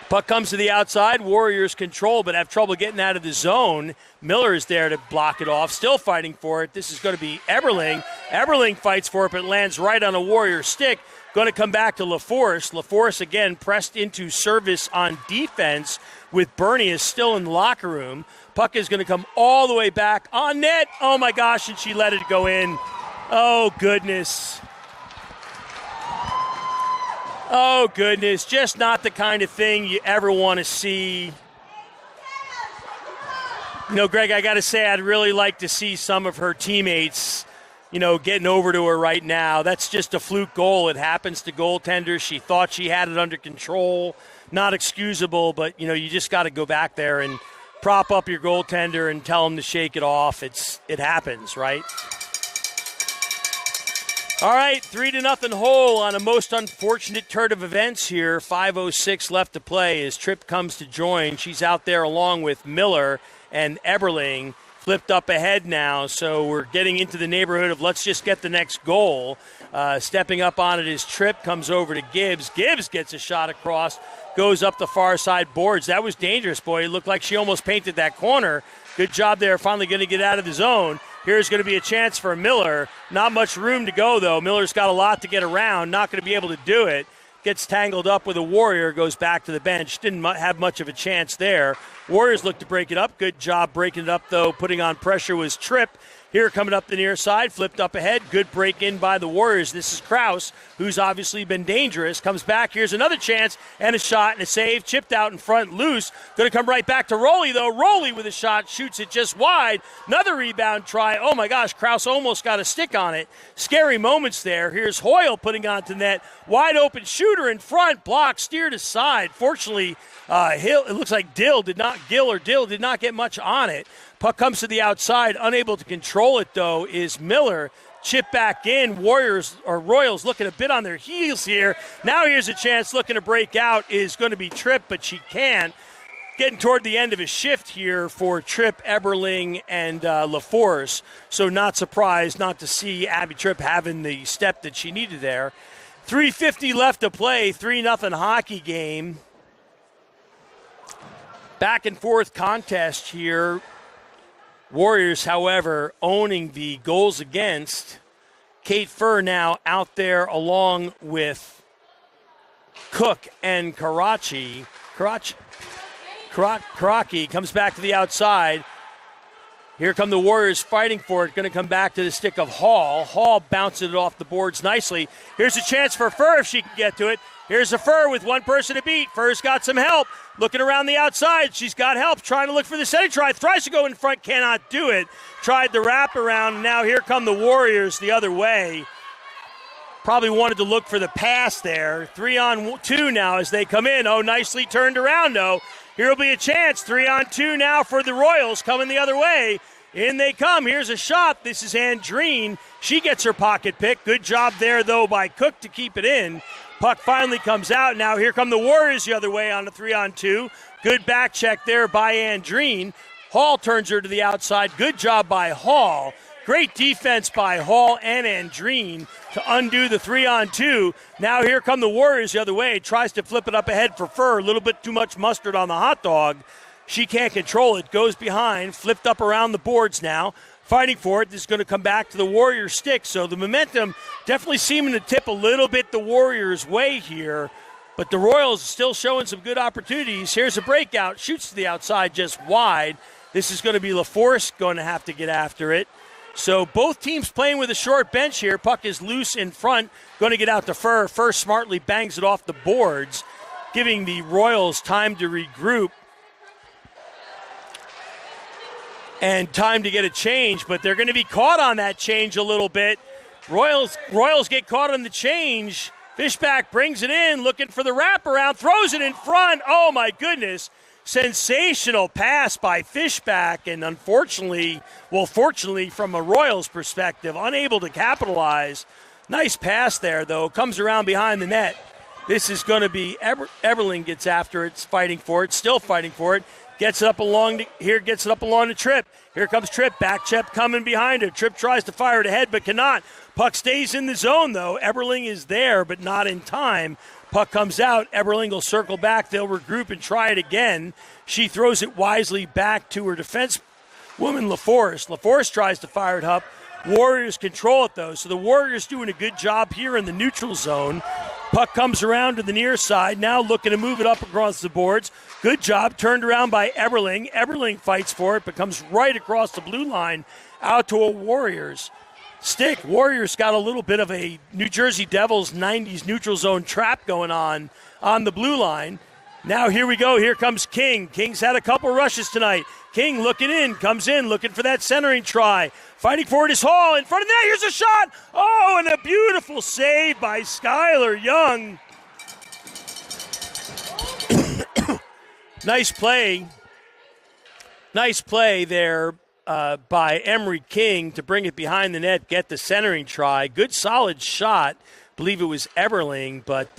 Puck comes to the outside. Warriors control, but have trouble getting out of the zone. Miller is there to block it off. Still fighting for it. This is going to be Eberling. Eberling fights for it, but lands right on a Warrior stick. Going to come back to LaForce. LaForce, again, pressed into service on defense with Bernie is still in the locker room. Puck is going to come all the way back on net. Oh, my gosh, and she let it go in. Oh, goodness. Oh, goodness, just not the kind of thing you ever want to see. You know, Greg, I got to say, I'd really like to see some of her teammates, getting over to her right now. That's just a fluke goal. It happens to goaltenders. She thought she had it under control. Not excusable, but, you just got to go back there and prop up your goaltender and tell him to shake it off. It happens, right? All right, 3-0 hole on a most unfortunate turn of events here. 5:06 left to play as Tripp comes to join. She's out there along with Miller and Eberling. Flipped up ahead now, so we're getting into the neighborhood of let's just get the next goal. Stepping up on it is Tripp, comes over to Gibbs. Gibbs gets a shot across, goes up the far side boards. That was dangerous, boy. It looked like she almost painted that corner. Good job there, finally going to get out of the zone. Here's going to be a chance for Miller. Not much room to go, though. Miller's got a lot to get around, not going to be able to do it. Gets tangled up with a Warrior, goes back to the bench. Didn't have much of a chance there. Warriors look to break it up. Good job breaking it up, though. Putting on pressure was Tripp. Here coming up the near side, flipped up ahead. Good break in by the Warriors. This is Kraus, who's obviously been dangerous. Comes back. Here's another chance and a shot and a save. Chipped out in front, loose. Going to come right back to Rowley, though. Rowley with a shot, shoots it just wide. Another rebound try. Oh, my gosh, Kraus almost got a stick on it. Scary moments there. Here's Hoyle putting onto net. Wide open shooter in front. Block, steered aside. Fortunately, it looks like Dill did not get much on it. Puck comes to the outside, unable to control it, though, is Miller. Chip back in. Royals looking a bit on their heels here. Now here's a chance looking to break out is going to be Tripp, but she can't. Getting toward the end of his shift here for Tripp, Eberling, and LaForce. So not surprised not to see Abby Tripp having the step that she needed there. 3:50 left to play, 3-0 hockey game. Back and forth contest here. Warriors, however, owning the goals against. Kate Furr now out there along with Cook and Karachi. Karaki comes back to the outside. Here come the Warriors fighting for it. Going to come back to the stick of Hall. Hall bounces it off the boards nicely. Here's a chance for Furr if she can get to it. Here's a Furr with one person to beat. Furr's got some help. Looking around the outside. She's got help. Trying to look for the center try. Tries to go in front. Cannot do it. Tried the wrap around. Now here come the Warriors the other way. Probably wanted to look for the pass there. 3-on-2 now as they come in. Oh, nicely turned around, though. Here will be a chance. 3-on-2 now for the Royals coming the other way. In they come. Here's a shot. This is Andreen. She gets her pocket pick. Good job there, though, by Cook to keep it in. Puck finally comes out. Now here come the Warriors the other way on the 3-on-2. Good back check there by Andreen. Hall turns her to the outside. Good job by Hall. Great defense by Hall and Andreen to undo the 3-on-2. Now here come the Warriors the other way. Tries to flip it up ahead for Furr. A little bit too much mustard on the hot dog. She can't control it. Goes behind. Flipped up around the boards now. Fighting for it. This is going to come back to the Warriors' stick. So the momentum definitely seeming to tip a little bit the Warriors' way here. But the Royals still showing some good opportunities. Here's a breakout. Shoots to the outside just wide. This is going to be LaForce going to have to get after it. So both teams playing with a short bench here. Puck is loose in front. Going to get out to Furr. Furr smartly bangs it off the boards, giving the Royals time to regroup and time to get a change. But they're going to be caught on that change a little bit. Royals get caught on the change. Fishback brings it in, looking for the wraparound, throws it in front. Oh, my goodness. Sensational pass by Fishback, and fortunately from a Royals perspective, unable to capitalize. Nice pass there, though. Comes around behind the net. This is going to be Eberling gets after it, fighting for it, still fighting for it. Gets it up along to Tripp. Here comes Tripp. Back check coming behind her. Tripp tries to fire it ahead, but cannot. Puck stays in the zone, though. Eberling is there, but not in time. Puck comes out. Eberling will circle back. They'll regroup and try it again. She throws it wisely back to her defense woman, LaForce. LaForce tries to fire it up. Warriors control it, though. So the Warriors doing a good job here in the neutral zone. Puck comes around to the near side. Now looking to move it up across the boards. Good job. Turned around by Eberling. Eberling fights for it, but comes right across the blue line out to a Warriors stick. Warriors got a little bit of a New Jersey Devils 90s neutral zone trap going on the blue line. Now here we go. Here comes King. King's had a couple rushes tonight. King looking in, comes in, looking for that centering try. Fighting for it is Hall in front of the net. Here's a shot. Oh, and a beautiful save by Skylar Young. Nice play. Nice play there by Emery King to bring it behind the net, get the centering try. Good solid shot. Believe it was Eberling, but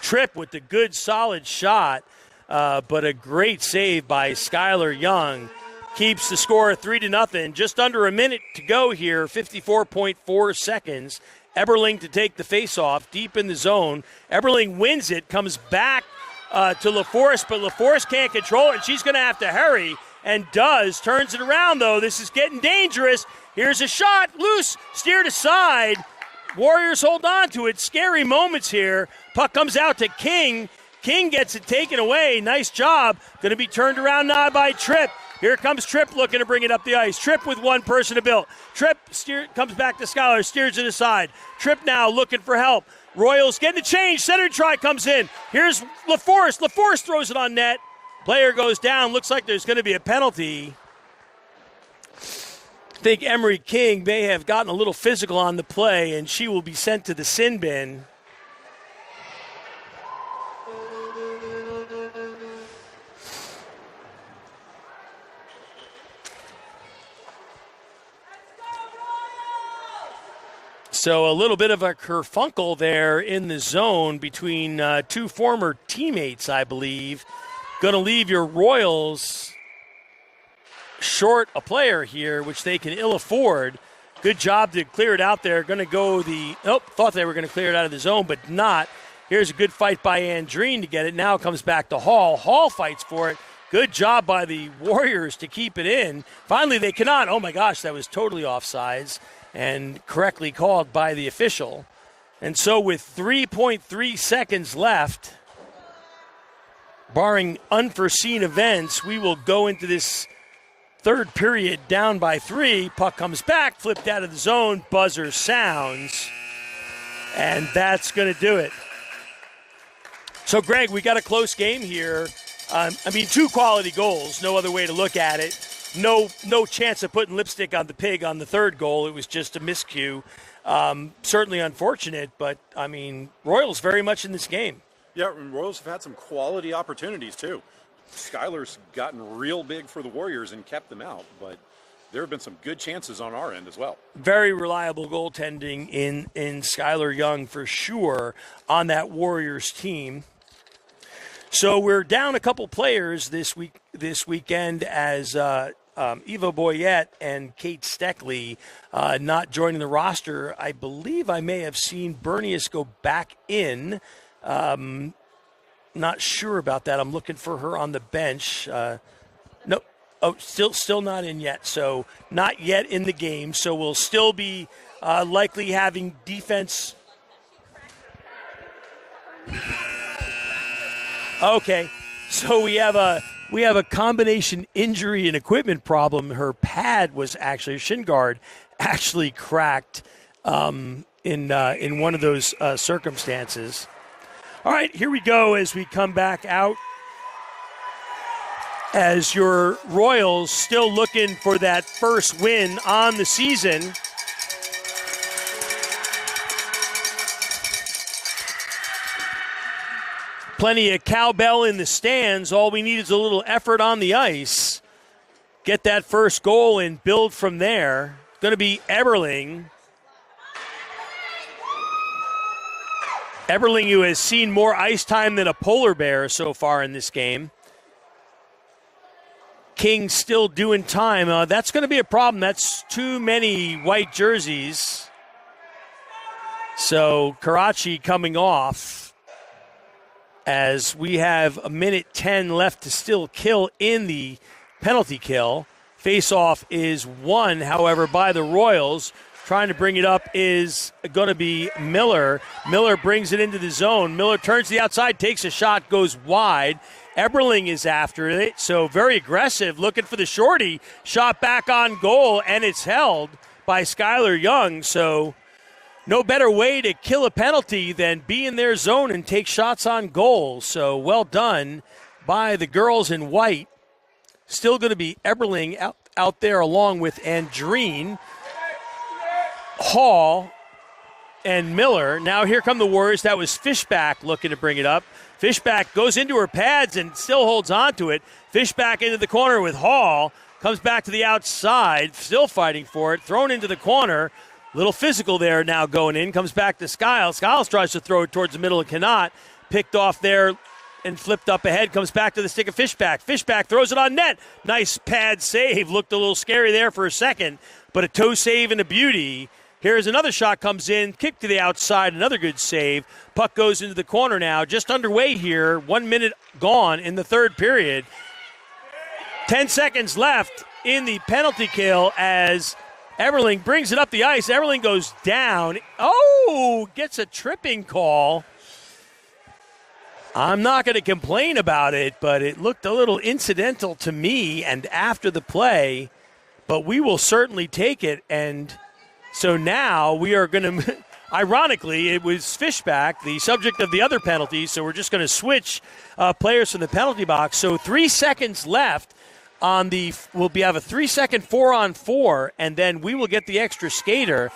Tripp with the good solid shot, but a great save by Skylar Young. Keeps the score 3-0. Just under a minute to go here, 54.4 seconds. Eberling to take the faceoff deep in the zone. Eberling wins it, comes back to LaForce, but LaForce can't control it, and she's going to have to hurry, and does. Turns it around, though. This is getting dangerous. Here's a shot, loose, steered aside. Warriors hold on to it. Scary moments here. Puck comes out to King. King gets it taken away. Nice job. Going to be turned around now by Tripp. Here comes Tripp looking to bring it up the ice. Tripp with one person to build. Tripp comes back to Skylar, steers it aside. Tripp now looking for help. Royals getting a change. Center try comes in. Here's LaForce. LaForce throws it on net. Player goes down. Looks like there's going to be a penalty. I think Emery King may have gotten a little physical on the play, and she will be sent to the sin bin. So a little bit of a kerfunkle there in the zone between two former teammates, I believe. Going to leave your Royals short a player here, which they can ill afford. Good job to clear it out there. Going to go thought they were going to clear it out of the zone, but not. Here's a good fight by Andreen to get it. Now it comes back to Hall. Hall fights for it. Good job by the Warriors to keep it in. Finally, they cannot. Oh, my gosh, that was totally offsides and correctly called by the official. And so with 3.3 seconds left, barring unforeseen events, we will go into this third period down by 3. Puck comes back, flipped out of the zone, buzzer sounds, and that's going to do it. So, Greg, we got a close game here. Two quality goals, no other way to look at it. No chance of putting lipstick on the pig on the third goal. It was just a miscue. Certainly unfortunate, but, Royals very much in this game. Yeah, and Royals have had some quality opportunities, too. Skylar's gotten real big for the Warriors and kept them out, but there have been some good chances on our end as well. Very reliable goaltending in Skylar Young for sure on that Warriors team. So we're down a couple players this weekend as Eva Boyette and Kate Steckley not joining the roster. I believe I may have seen Bernius go back in. Not sure about that. I'm looking for her on the bench. No, still not in yet. So not yet in the game. So we'll still be likely having defense. Okay, so we have a combination injury and equipment problem. Her pad was actually, shin guard actually cracked in one of those circumstances. All right, here we go as we come back out. As your Royals still looking for that first win on the season. Plenty of cowbell in the stands. All we need is a little effort on the ice. Get that first goal and build from there. Going to be Eberling. Eberling, who has seen more ice time than a polar bear so far in this game. King still doing time. That's going to be a problem. That's too many white jerseys. So Karachi coming off as we have a minute 10 left to still kill in the penalty kill. Face-off is won, however, by the Royals. Trying to bring it up is going to be Miller. Miller brings it into the zone. Miller turns to the outside, takes a shot, goes wide. Eberling is after it, so very aggressive, looking for the shorty. Shot back on goal, and it's held by Skylar Young. So no better way to kill a penalty than be in their zone and take shots on goal. So well done by the girls in white. Still going to be Eberling out there along with Andreen, Hall, and Miller. Now here come the Warriors. That was Fishback looking to bring it up. Fishback goes into her pads and still holds on to it. Fishback into the corner with Hall. comes back to the outside, still fighting for it, thrown into the corner. Little physical there now going in, comes back to Skiles. Skiles tries to throw it towards the middle and cannot. Picked off there and flipped up ahead, comes back to the stick of Fishback. Fishback throws it on net. Nice pad save. Looked a little scary there for a second, but a toe save and a beauty. Here's another shot comes in, kick to the outside, another good save. Puck goes into the corner now, just underway here. 1 minute gone in the third period. 10 seconds left in the penalty kill as Eberling brings it up the ice. Eberling goes down. Oh, gets a tripping call. I'm not going to complain about it, but it looked a little incidental to me and after the play, but we will certainly take it. And so now we are going to, ironically, it was Fishback, the subject of the other penalty, so we're just going to switch players from the penalty box. So 3 seconds left on we'll have a 3-second 4-on-4, and then we will get the extra skater.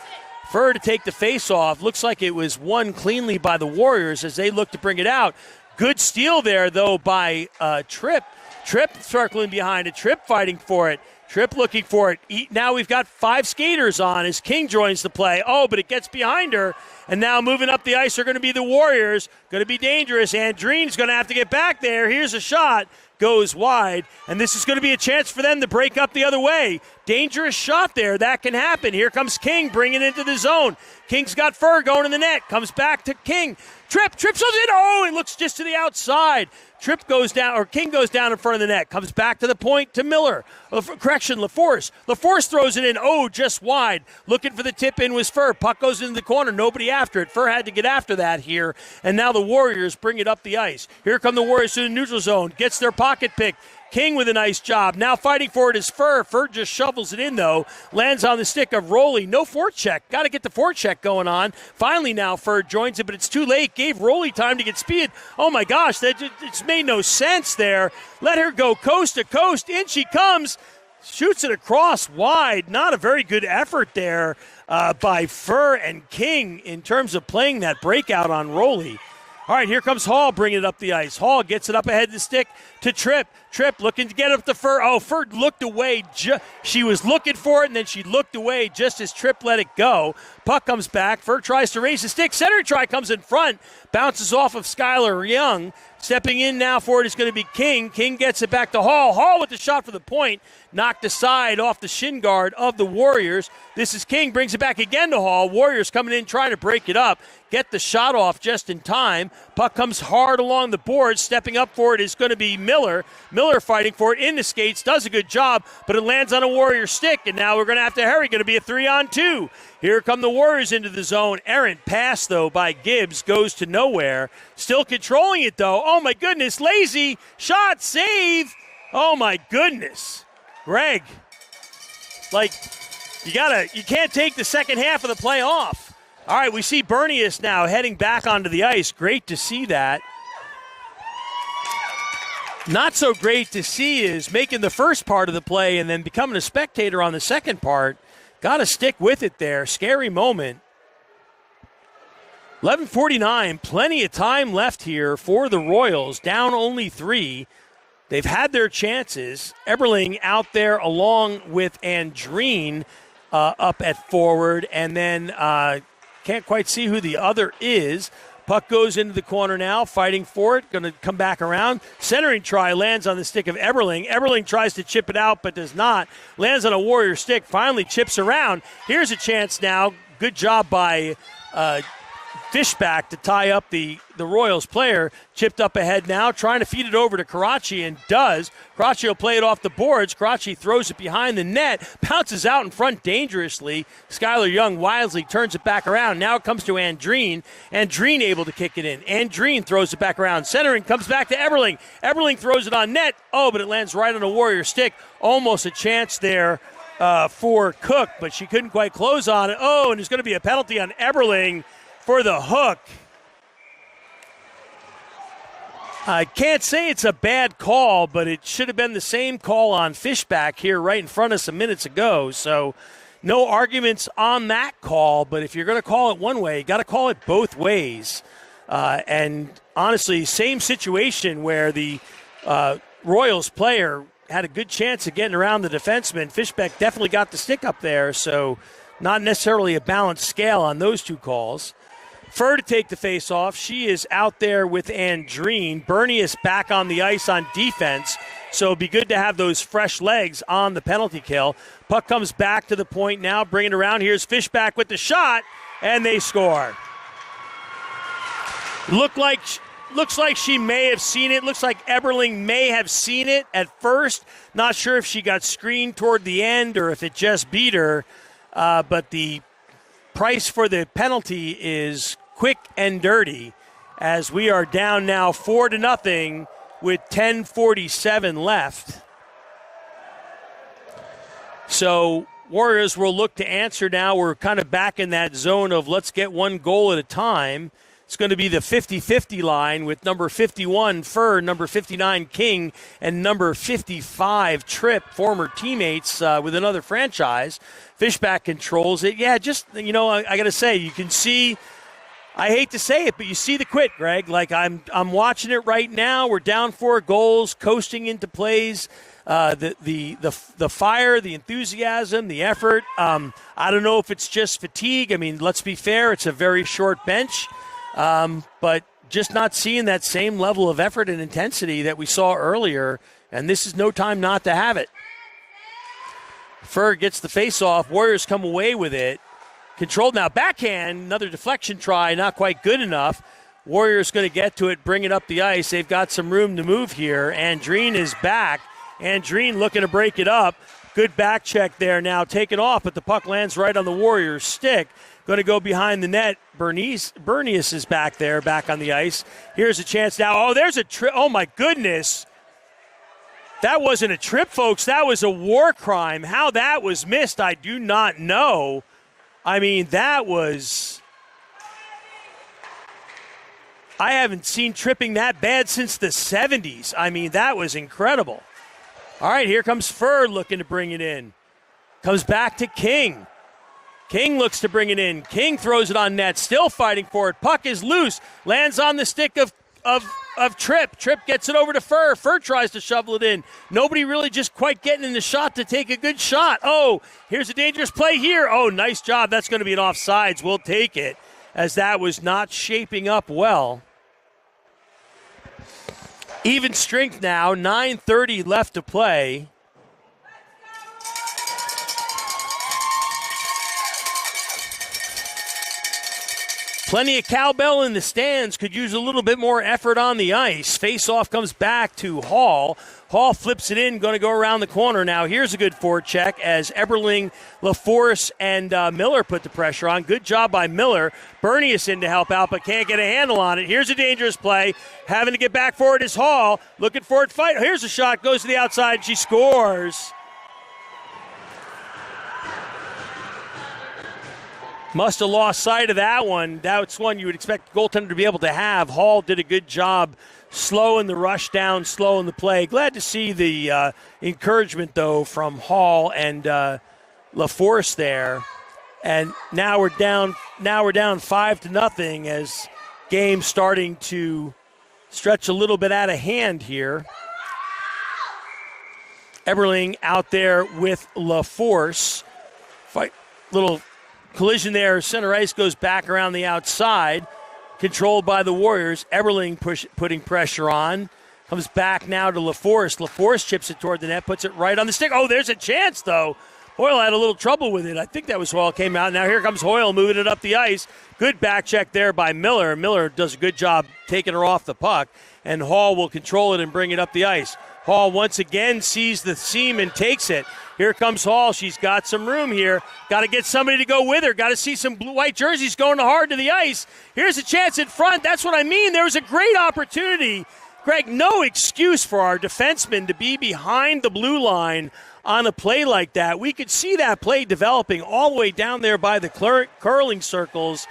Fur to take the face-off. Looks like it was won cleanly by the Warriors as they look to bring it out. Good steal there, though, by Tripp. Tripp circling behind it. Tripp fighting for it. Tripp looking for it. Now we've got 5 skaters on as King joins the play. Oh, but it gets behind her. And now moving up the ice are going to be the Warriors. Going to be dangerous. Andreen's going to have to get back there. Here's a shot. Goes wide. And this is going to be a chance for them to break up the other way. Dangerous shot there. That can happen. Here comes King bringing it into the zone. King's got Fur going in the net. Comes back to King. Tripp goes in. Oh, it looks just to the outside. Tripp goes down, or King goes down in front of the net. Comes back to the point to Miller. LaForce. LaForce throws it in. Oh, just wide. Looking for the tip in was Fur. Puck goes into the corner. Nobody after it. Fur had to get after that here. And now the Warriors bring it up the ice. Here come the Warriors to the neutral zone. Gets their pocket pick. King with a nice job. Now fighting for it is Fur. Fur just shovels it in, though. Lands on the stick of Rowley. No forecheck. Got to get the forecheck going on. Finally now Fur joins it, but it's too late. Gave Rowley time to get speed. Oh, my gosh. It's made no sense there. Let her go coast to coast. In she comes. Shoots it across wide. Not a very good effort there by Fur and King in terms of playing that breakout on Rowley. All right, here comes Hall bringing it up the ice. Hall gets it up ahead of the stick to Tripp. Tripp looking to get up to Fur. Oh, Fur looked away. She was looking for it, and then she looked away just as Tripp let it go. Puck comes back. Fur tries to raise the stick. Center try comes in front. Bounces off of Skylar Young. Stepping in now for it is going to be King. King gets it back to Hall. Hall with the shot for the point. Knocked aside off the shin guard of the Warriors. This is King. Brings it back again to Hall. Warriors coming in trying to break it up. Get the shot off just in time. Puck comes hard along the board. Stepping up for it is going to be Miller. Miller fighting for it in the skates. Does a good job, but it lands on a Warrior stick, and now we're going to have to hurry. Going to be a 3-on-2. Here come the Warriors into the zone. Errant pass, though, by Gibbs. Goes to nowhere. Still controlling it, though. Oh, my goodness. Lazy. Shot. Save. Oh, my goodness. Greg. You can't take the second half of the play off. All right, we see Bernius now heading back onto the ice. Great to see that. Not so great to see is making the first part of the play and then becoming a spectator on the second part. Got to stick with it there. Scary moment. 11:49, plenty of time left here for the Royals. Down only 3. They've had their chances. Eberling out there along with Andreen up at forward. And then can't quite see who the other is. Puck goes into the corner now, fighting for it. Going to come back around. Centering try lands on the stick of Eberling. Eberling tries to chip it out, but does not. Lands on a Warrior stick, finally chips around. Here's a chance now. Good job by Fishback to tie up the Royals player. Chipped up ahead now, trying to feed it over to Karachi, and does. Karachi will play it off the boards. Karachi throws it behind the net, bounces out in front dangerously. Skylar Young wisely turns it back around. Now it comes to Andreen. Andreen able to kick it in. Andreen throws it back around. Centering comes back to Eberling. Eberling throws it on net. Oh, but it lands right on a Warrior stick. Almost a chance there for Cook, but she couldn't quite close on it. Oh, and there's going to be a penalty on Eberling for the hook. I can't say it's a bad call, but it should have been the same call on Fishback here right in front of us some minutes ago. So no arguments on that call, but if you're going to call it one way, you got to call it both ways. And honestly, same situation where the Royals player had a good chance of getting around the defenseman. Fishbeck definitely got the stick up there, so not necessarily a balanced scale on those two calls. Fur to take the face-off. She is out there with Andreen. Bernius back on the ice on defense, so it'd be good to have those fresh legs on the penalty kill. Puck comes back to the point now, bringing it around. Here's Fishback with the shot, and they score. Looks like she may have seen it. Looks like Eberling may have seen it at first. Not sure if she got screened toward the end or if it just beat her, but the price for the penalty is quick and dirty, as we are down now 4-0 with 10:47 left. So Warriors will look to answer now. We're kind of back in that zone of let's get one goal at a time. It's going to be the 50-50 line with number 51, Fur, number 59, King, and number 55, Tripp, former teammates with another franchise. Fishback controls it. Yeah, just, I got to say, you can see, I hate to say it, but you see the quit, Greg. Like, I'm watching it right now. We're down 4 goals, coasting into plays. The fire, the enthusiasm, the effort. I don't know if it's just fatigue. I mean, let's be fair, it's a very short bench. But just not seeing that same level of effort and intensity that we saw earlier, and this is no time not to have it. Fur gets the face-off. Warriors come away with it. Controlled now. Backhand, another deflection try, not quite good enough. Warriors going to get to it, bring it up the ice. They've got some room to move here. Andreen is back. Andreen looking to break it up. Good back check there now, taken off, but the puck lands right on the Warriors' stick. Going to go behind the net. Bernius is back there, back on the ice. Here's a chance now. Oh, there's a trip. Oh, my goodness. That wasn't a trip, folks. That was a war crime. How that was missed, I do not know. I mean, that was... I haven't seen tripping that bad since the 70s. I mean, that was incredible. All right, here comes Fur looking to bring it in. Comes back to King. King looks to bring it in. King throws it on net, still fighting for it. Puck is loose, lands on the stick of Tripp. Tripp gets it over to Fur. Fur tries to shovel it in. Nobody really just quite getting in the shot to take a good shot. Oh, here's a dangerous play here. Oh, nice job. That's going to be an offsides. We'll take it, as that was not shaping up well. Even strength now, 9:30 left to play. Plenty of cowbell in the stands. Could use a little bit more effort on the ice. Face-off comes back to Hall. Hall flips it in, going to go around the corner. Now here's a good forecheck as Eberling, LaForce, and Miller put the pressure on. Good job by Miller. Bernius in to help out, but can't get a handle on it. Here's a dangerous play. Having to get back for it is Hall. Looking for it, fight. Here's a shot, goes to the outside. She scores. Must have lost sight of that one. That's one you would expect the goaltender to be able to have. Hall did a good job slowing the rush down, slowing the play. Glad to see the encouragement, though, from Hall and LaForce there. And now we're down 5-0 as game's starting to stretch a little bit out of hand here. Eberling out there with LaForce. Fight, little collision there. Center ice goes back around the outside. Controlled by the Warriors. Eberling putting pressure on. Comes back now to LaForce. LaForce chips it toward the net, puts it right on the stick. Oh, there's a chance, though. Hoyle had a little trouble with it. I think that was Hoyle came out. Now here comes Hoyle moving it up the ice. Good back check there by Miller. Miller does a good job taking her off the puck. And Hall will control it and bring it up the ice. Hall once again sees the seam and takes it. Here comes Hall. She's got some room here. Got to get somebody to go with her. Got to see some blue white jerseys going hard to the ice. Here's a chance in front. That's what I mean. There was a great opportunity. Greg, no excuse for our defensemen to be behind the blue line on a play like that. We could see that play developing all the way down there by the curling circles.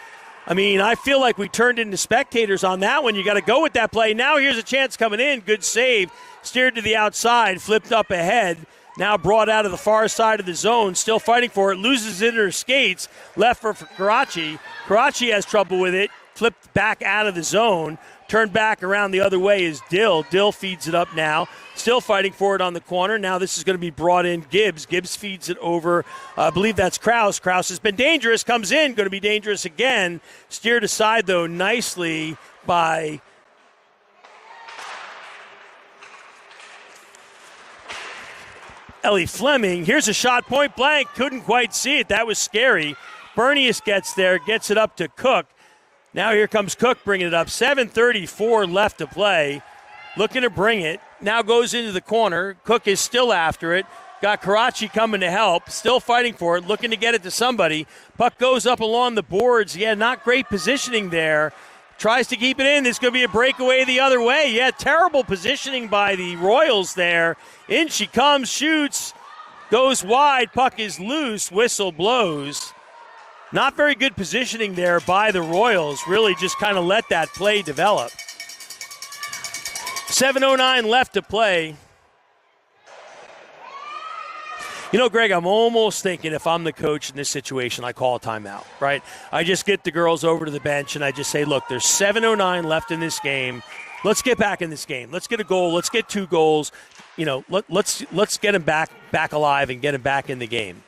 I mean, I feel like we turned into spectators on that one. You got to go with that play. Now here's a chance coming in. Good save. Steered to the outside, flipped up ahead. Now brought out of the far side of the zone, still fighting for it. Loses it in her skates. Left for Karachi. Karachi has trouble with it. Flipped back out of the zone. Turned back around the other way is Dill. Dill feeds it up now. Still fighting for it on the corner. Now this is going to be brought in Gibbs. Gibbs feeds it over. I believe that's Kraus. Kraus has been dangerous. Comes in. Going to be dangerous again. Steered aside, though, nicely by Ellie Fleming. Here's a shot point blank. Couldn't quite see it. That was scary. Bernius gets there. Gets it up to Cook. Now here comes Cook bringing it up. 7:34 left to play. Looking to bring it. Now goes into the corner. Cook is still after it. Got Karachi coming to help. Still fighting for it. Looking to get it to somebody. Puck goes up along the boards. Yeah, not great positioning there. Tries to keep it in. There's going to be a breakaway the other way. Yeah, terrible positioning by the Royals there. In she comes. Shoots. Goes wide. Puck is loose. Whistle blows. Not very good positioning there by the Royals. Really just kind of let that play develop. 7:09 left to play. You know, Greg, I'm almost thinking if I'm the coach in this situation, I call a timeout, right? I just get the girls over to the bench and I just say, look, there's 7:09 left in this game. Let's get back in this game. Let's get a goal. Let's get 2 goals. You know, let's get them back alive and get them back in the game.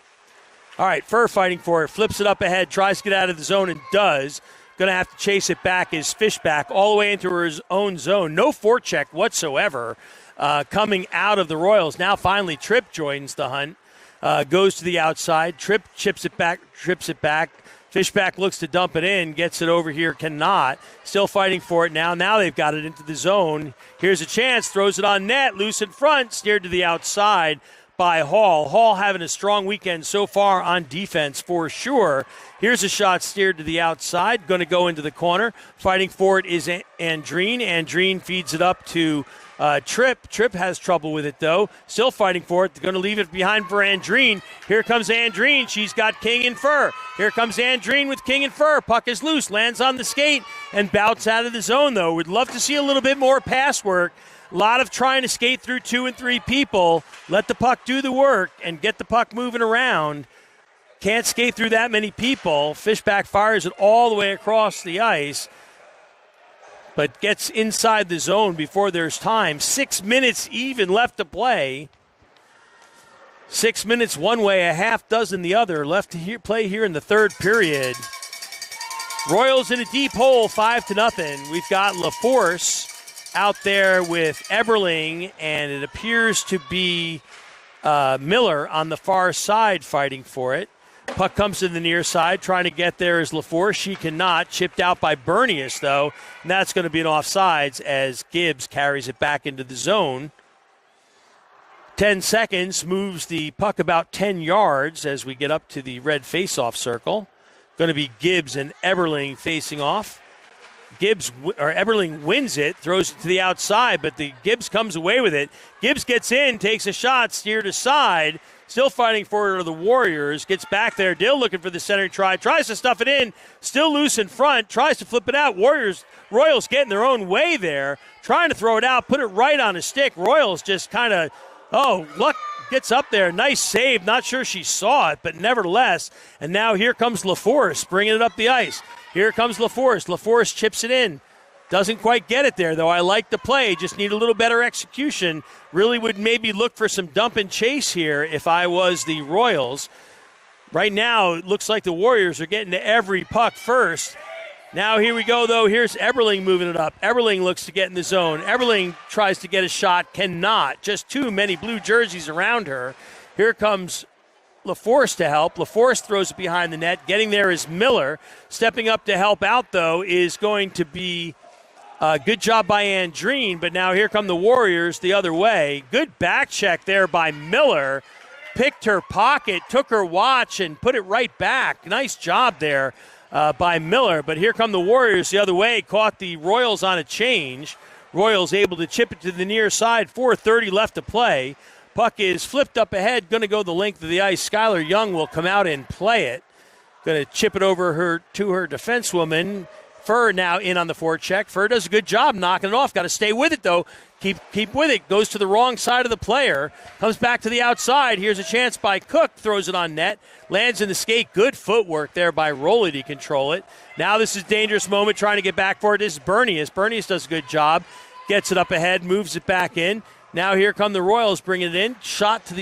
All right, Furr fighting for it. Flips it up ahead. Tries to get out of the zone and does. Going to have to chase it back is Fishback all the way into his own zone. No forecheck whatsoever coming out of the Royals. Now finally Tripp joins the hunt. Goes to the outside. Tripp trips it back. Fishback looks to dump it in. Gets it over here. Cannot. Still fighting for it now. Now they've got it into the zone. Here's a chance. Throws it on net. Loose in front. Steered to the outside by Hall. Hall having a strong weekend so far on defense for sure. Here's a shot steered to the outside. Going to go into the corner. Fighting for it is Andreen. Andreen feeds it up to Tripp. Tripp has trouble with it, though. Still fighting for it. They're going to leave it behind for Andreen. Here comes Andreen. She's got King and Furr. Here comes Andreen with King and Furr. Puck is loose. Lands on the skate and bouts out of the zone, though. We'd love to see a little bit more pass work. A lot of trying to skate through 2 and 3 people. Let the puck do the work and get the puck moving around. Can't skate through that many people. Fishback fires it all the way across the ice, but gets inside the zone before there's time. 6 minutes even left to play. 6 minutes one way, a half dozen the other. Left to play here in the third period. Royals in a deep hole, 5-0. We've got LaForce out there with Eberling, and it appears to be Miller on the far side fighting for it. Puck comes to the near side, trying to get there is LaForce. She cannot. Chipped out by Bernius, though, and that's going to be an offsides as Gibbs carries it back into the zone. 10 seconds, moves the puck about 10 yards as we get up to the red face-off circle. Going to be Gibbs and Eberling facing off. Eberling wins it, throws it to the outside, but the Gibbs comes away with it. Gibbs gets in, takes a shot, steered aside. Still fighting for it are the Warriors. Gets back there. Dill looking for the center try. Tries to stuff it in. Still loose in front. Tries to flip it out. Royals getting their own way there. Trying to throw it out. Put it right on a stick. Royals just kind of, luck gets up there. Nice save. Not sure she saw it, but nevertheless. And now here comes LaForce bringing it up the ice. Here comes LaForce. LaForce chips it in. Doesn't quite get it there, though. I like the play. Just need a little better execution. Really would maybe look for some dump and chase here if I was the Royals. Right now, it looks like the Warriors are getting to every puck first. Now here we go, though. Here's Eberling moving it up. Eberling looks to get in the zone. Eberling tries to get a shot. Cannot. Just too many blue jerseys around her. Here comes LaForce to help. LaForce throws it behind the net. Getting there is Miller. Stepping up to help out, though, is going to be good job by Andreen, but now here come the Warriors the other way. Good back check there by Miller. Picked her pocket, took her watch, and put it right back. Nice job there by Miller, but here come the Warriors the other way. Caught the Royals on a change. Royals able to chip it to the near side. 4:30 left to play. Puck is flipped up ahead, going to go the length of the ice. Skylar Young will come out and play it. Going to chip it over to her defensewoman. Furr now in on the forecheck. Furr does a good job knocking it off. Got to stay with it, though. Keep with it. Goes to the wrong side of the player. Comes back to the outside. Here's a chance by Cook. Throws it on net. Lands in the skate. Good footwork there by Rowley to control it. Now this is a dangerous moment trying to get back for it. This is Bernius. Bernius does a good job. Gets it up ahead. Moves it back in. Now here come the Royals bringing it in. Shot to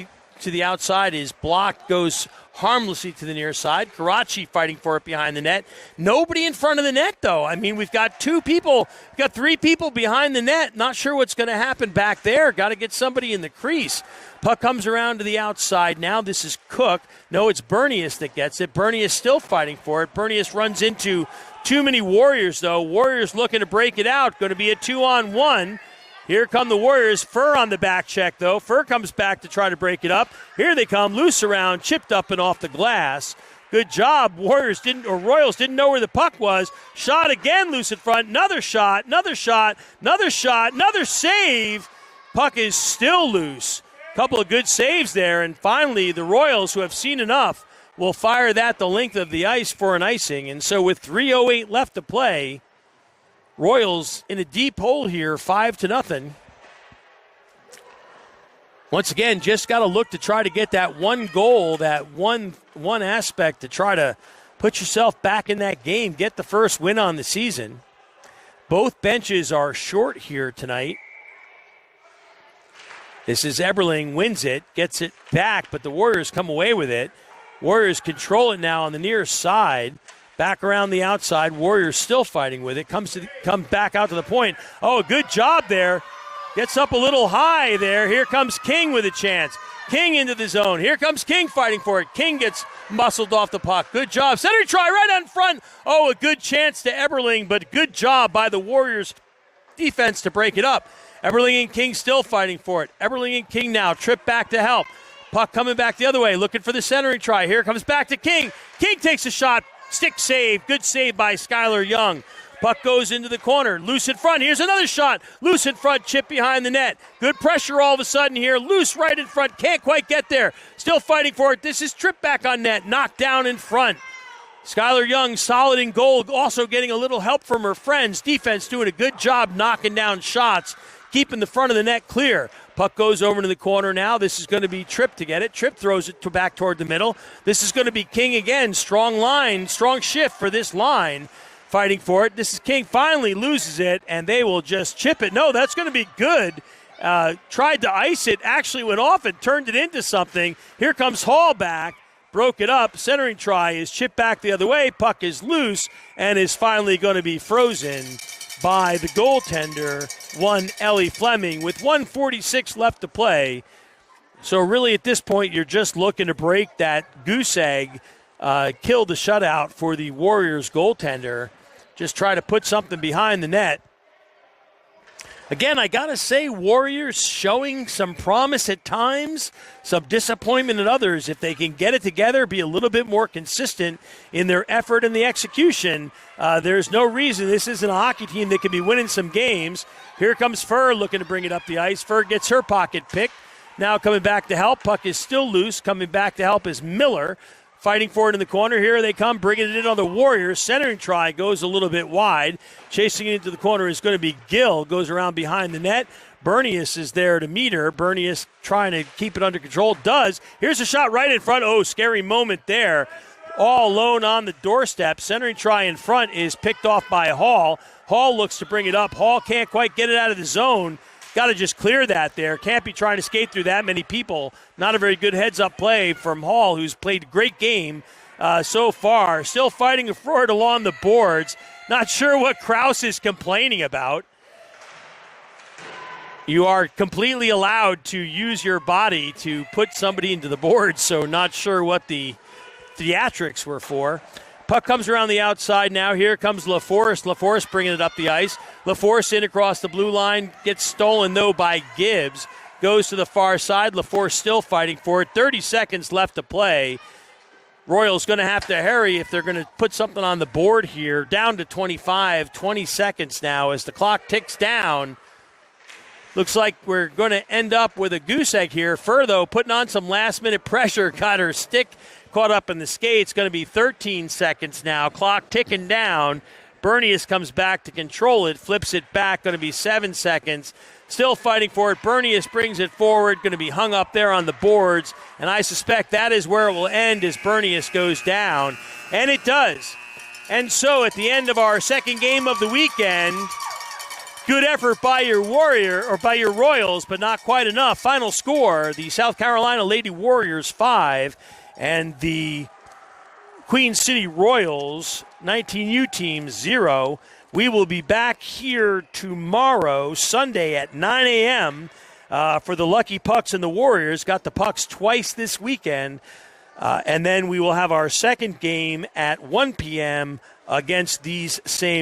the outside is blocked. Goes harmlessly to the near side. Karachi fighting for it behind the net. Nobody in front of the net, though. I mean, we've got three people behind the net. Not sure what's going to happen back there. Got to get somebody in the crease. Puck comes around to the outside. Now this is Cook. No, it's Bernius that gets it. Bernius still fighting for it. Bernius runs into too many Warriors, though. Warriors looking to break it out. Going to be a 2-on-1. Here come the Warriors. Furr on the back check, though. Furr comes back to try to break it up. Here they come, loose around, chipped up and off the glass. Good job. Royals didn't know where the puck was. Shot again, loose in front. Another shot, another save. Puck is still loose. Couple of good saves there, and finally the Royals, who have seen enough, will fire that the length of the ice for an icing. And so with 3:08 left to play, Royals in a deep hole here, 5-0. Once again, just got to look to try to get that one goal, that one aspect to try to put yourself back in that game, get the first win on the season. Both benches are short here tonight. This is Eberling, wins it, gets it back, but the Warriors come away with it. Warriors control it now on the near side. Back around the outside. Warriors still fighting with it. Comes back out to the point. Oh, good job there. Gets up a little high there. Here comes King with a chance. King into the zone. Here comes King fighting for it. King gets muscled off the puck. Good job. Center try right on front. Oh, a good chance to Eberling, but good job by the Warriors defense to break it up. Eberling and King still fighting for it. Eberling and King now trip back to help. Puck coming back the other way, looking for the centering try. Here comes back to King. King takes a shot. Stick save. Good save by Skylar Young. Puck goes into the corner. Loose in front. Here's another shot. Loose in front. Chip behind the net. Good pressure all of a sudden here. Loose right in front. Can't quite get there. Still fighting for it. This is Tripp back on net. Knocked down in front. Skylar Young solid in goal. Also getting a little help from her friends. Defense doing a good job knocking down shots. Keeping the front of the net clear. Puck goes over to the corner now. This is going to be Tripp to get it. Tripp throws it back toward the middle. This is going to be King again. Strong line, strong shift for this line. Fighting for it. This is King. Finally loses it, and they will just chip it. No, that's going to be good. Tried to ice it. Actually went off and turned it into something. Here comes Hall back. Broke it up. Centering try is chipped back the other way. Puck is loose and is finally going to be frozen by the goaltender, one Ellie Fleming, with 1:46 left to play. So really at this point, you're just looking to break that goose egg, kill the shutout for the Warriors goaltender. Just try to put something behind the net. Again, I got to say, Warriors showing some promise at times, some disappointment at others. If they can get it together, be a little bit more consistent in their effort and the execution, there's no reason this isn't a hockey team that could be winning some games. Here comes Furr looking to bring it up the ice. Furr gets her pocket picked. Now coming back to help. Puck is still loose. Coming back to help is Miller. Fighting for it in the corner. Here they come, bringing it in on the Warriors. Centering try goes a little bit wide. Chasing it into the corner is going to be Gill. Goes around behind the net. Bernius is there to meet her. Bernius trying to keep it under control. Does. Here's a shot right in front. Oh, scary moment there. All alone on the doorstep. Centering try in front is picked off by Hall. Hall looks to bring it up. Hall can't quite get it out of the zone. Got to just clear that there. Can't be trying to skate through that many people. Not a very good heads-up play from Hall, who's played a great game so far. Still fighting for it along the boards. Not sure what Krause is complaining about. You are completely allowed to use your body to put somebody into the boards, so not sure what the theatrics were for. Puck comes around the outside now. Here comes LaForest. LaForest bringing it up the ice. LaForest in across the blue line. Gets stolen, though, by Gibbs. Goes to the far side. LaForest still fighting for it. 30 seconds left to play. Royals going to have to hurry if they're going to put something on the board here. Down to 25, 20 seconds now as the clock ticks down. Looks like we're going to end up with a goose egg here. Furr, though, putting on some last-minute pressure. Got her stick caught up in the skates. Going to be 13 seconds now. Clock ticking down. Bernius comes back to control it, flips it back, going to be 7 seconds. Still fighting for it. Bernius brings it forward, going to be hung up there on the boards, and I suspect that is where it will end as Bernius goes down, and it does. And so at the end of our second game of the weekend, good effort by your Royals, but not quite enough. Final score, the South Carolina Lady Warriors 5 and the Queen City Royals 19U team 0. We will be back here tomorrow, Sunday at 9 a.m. For the Lucky Pucks and the Warriors. Got the Pucks twice this weekend. And then we will have our second game at 1 p.m. against these same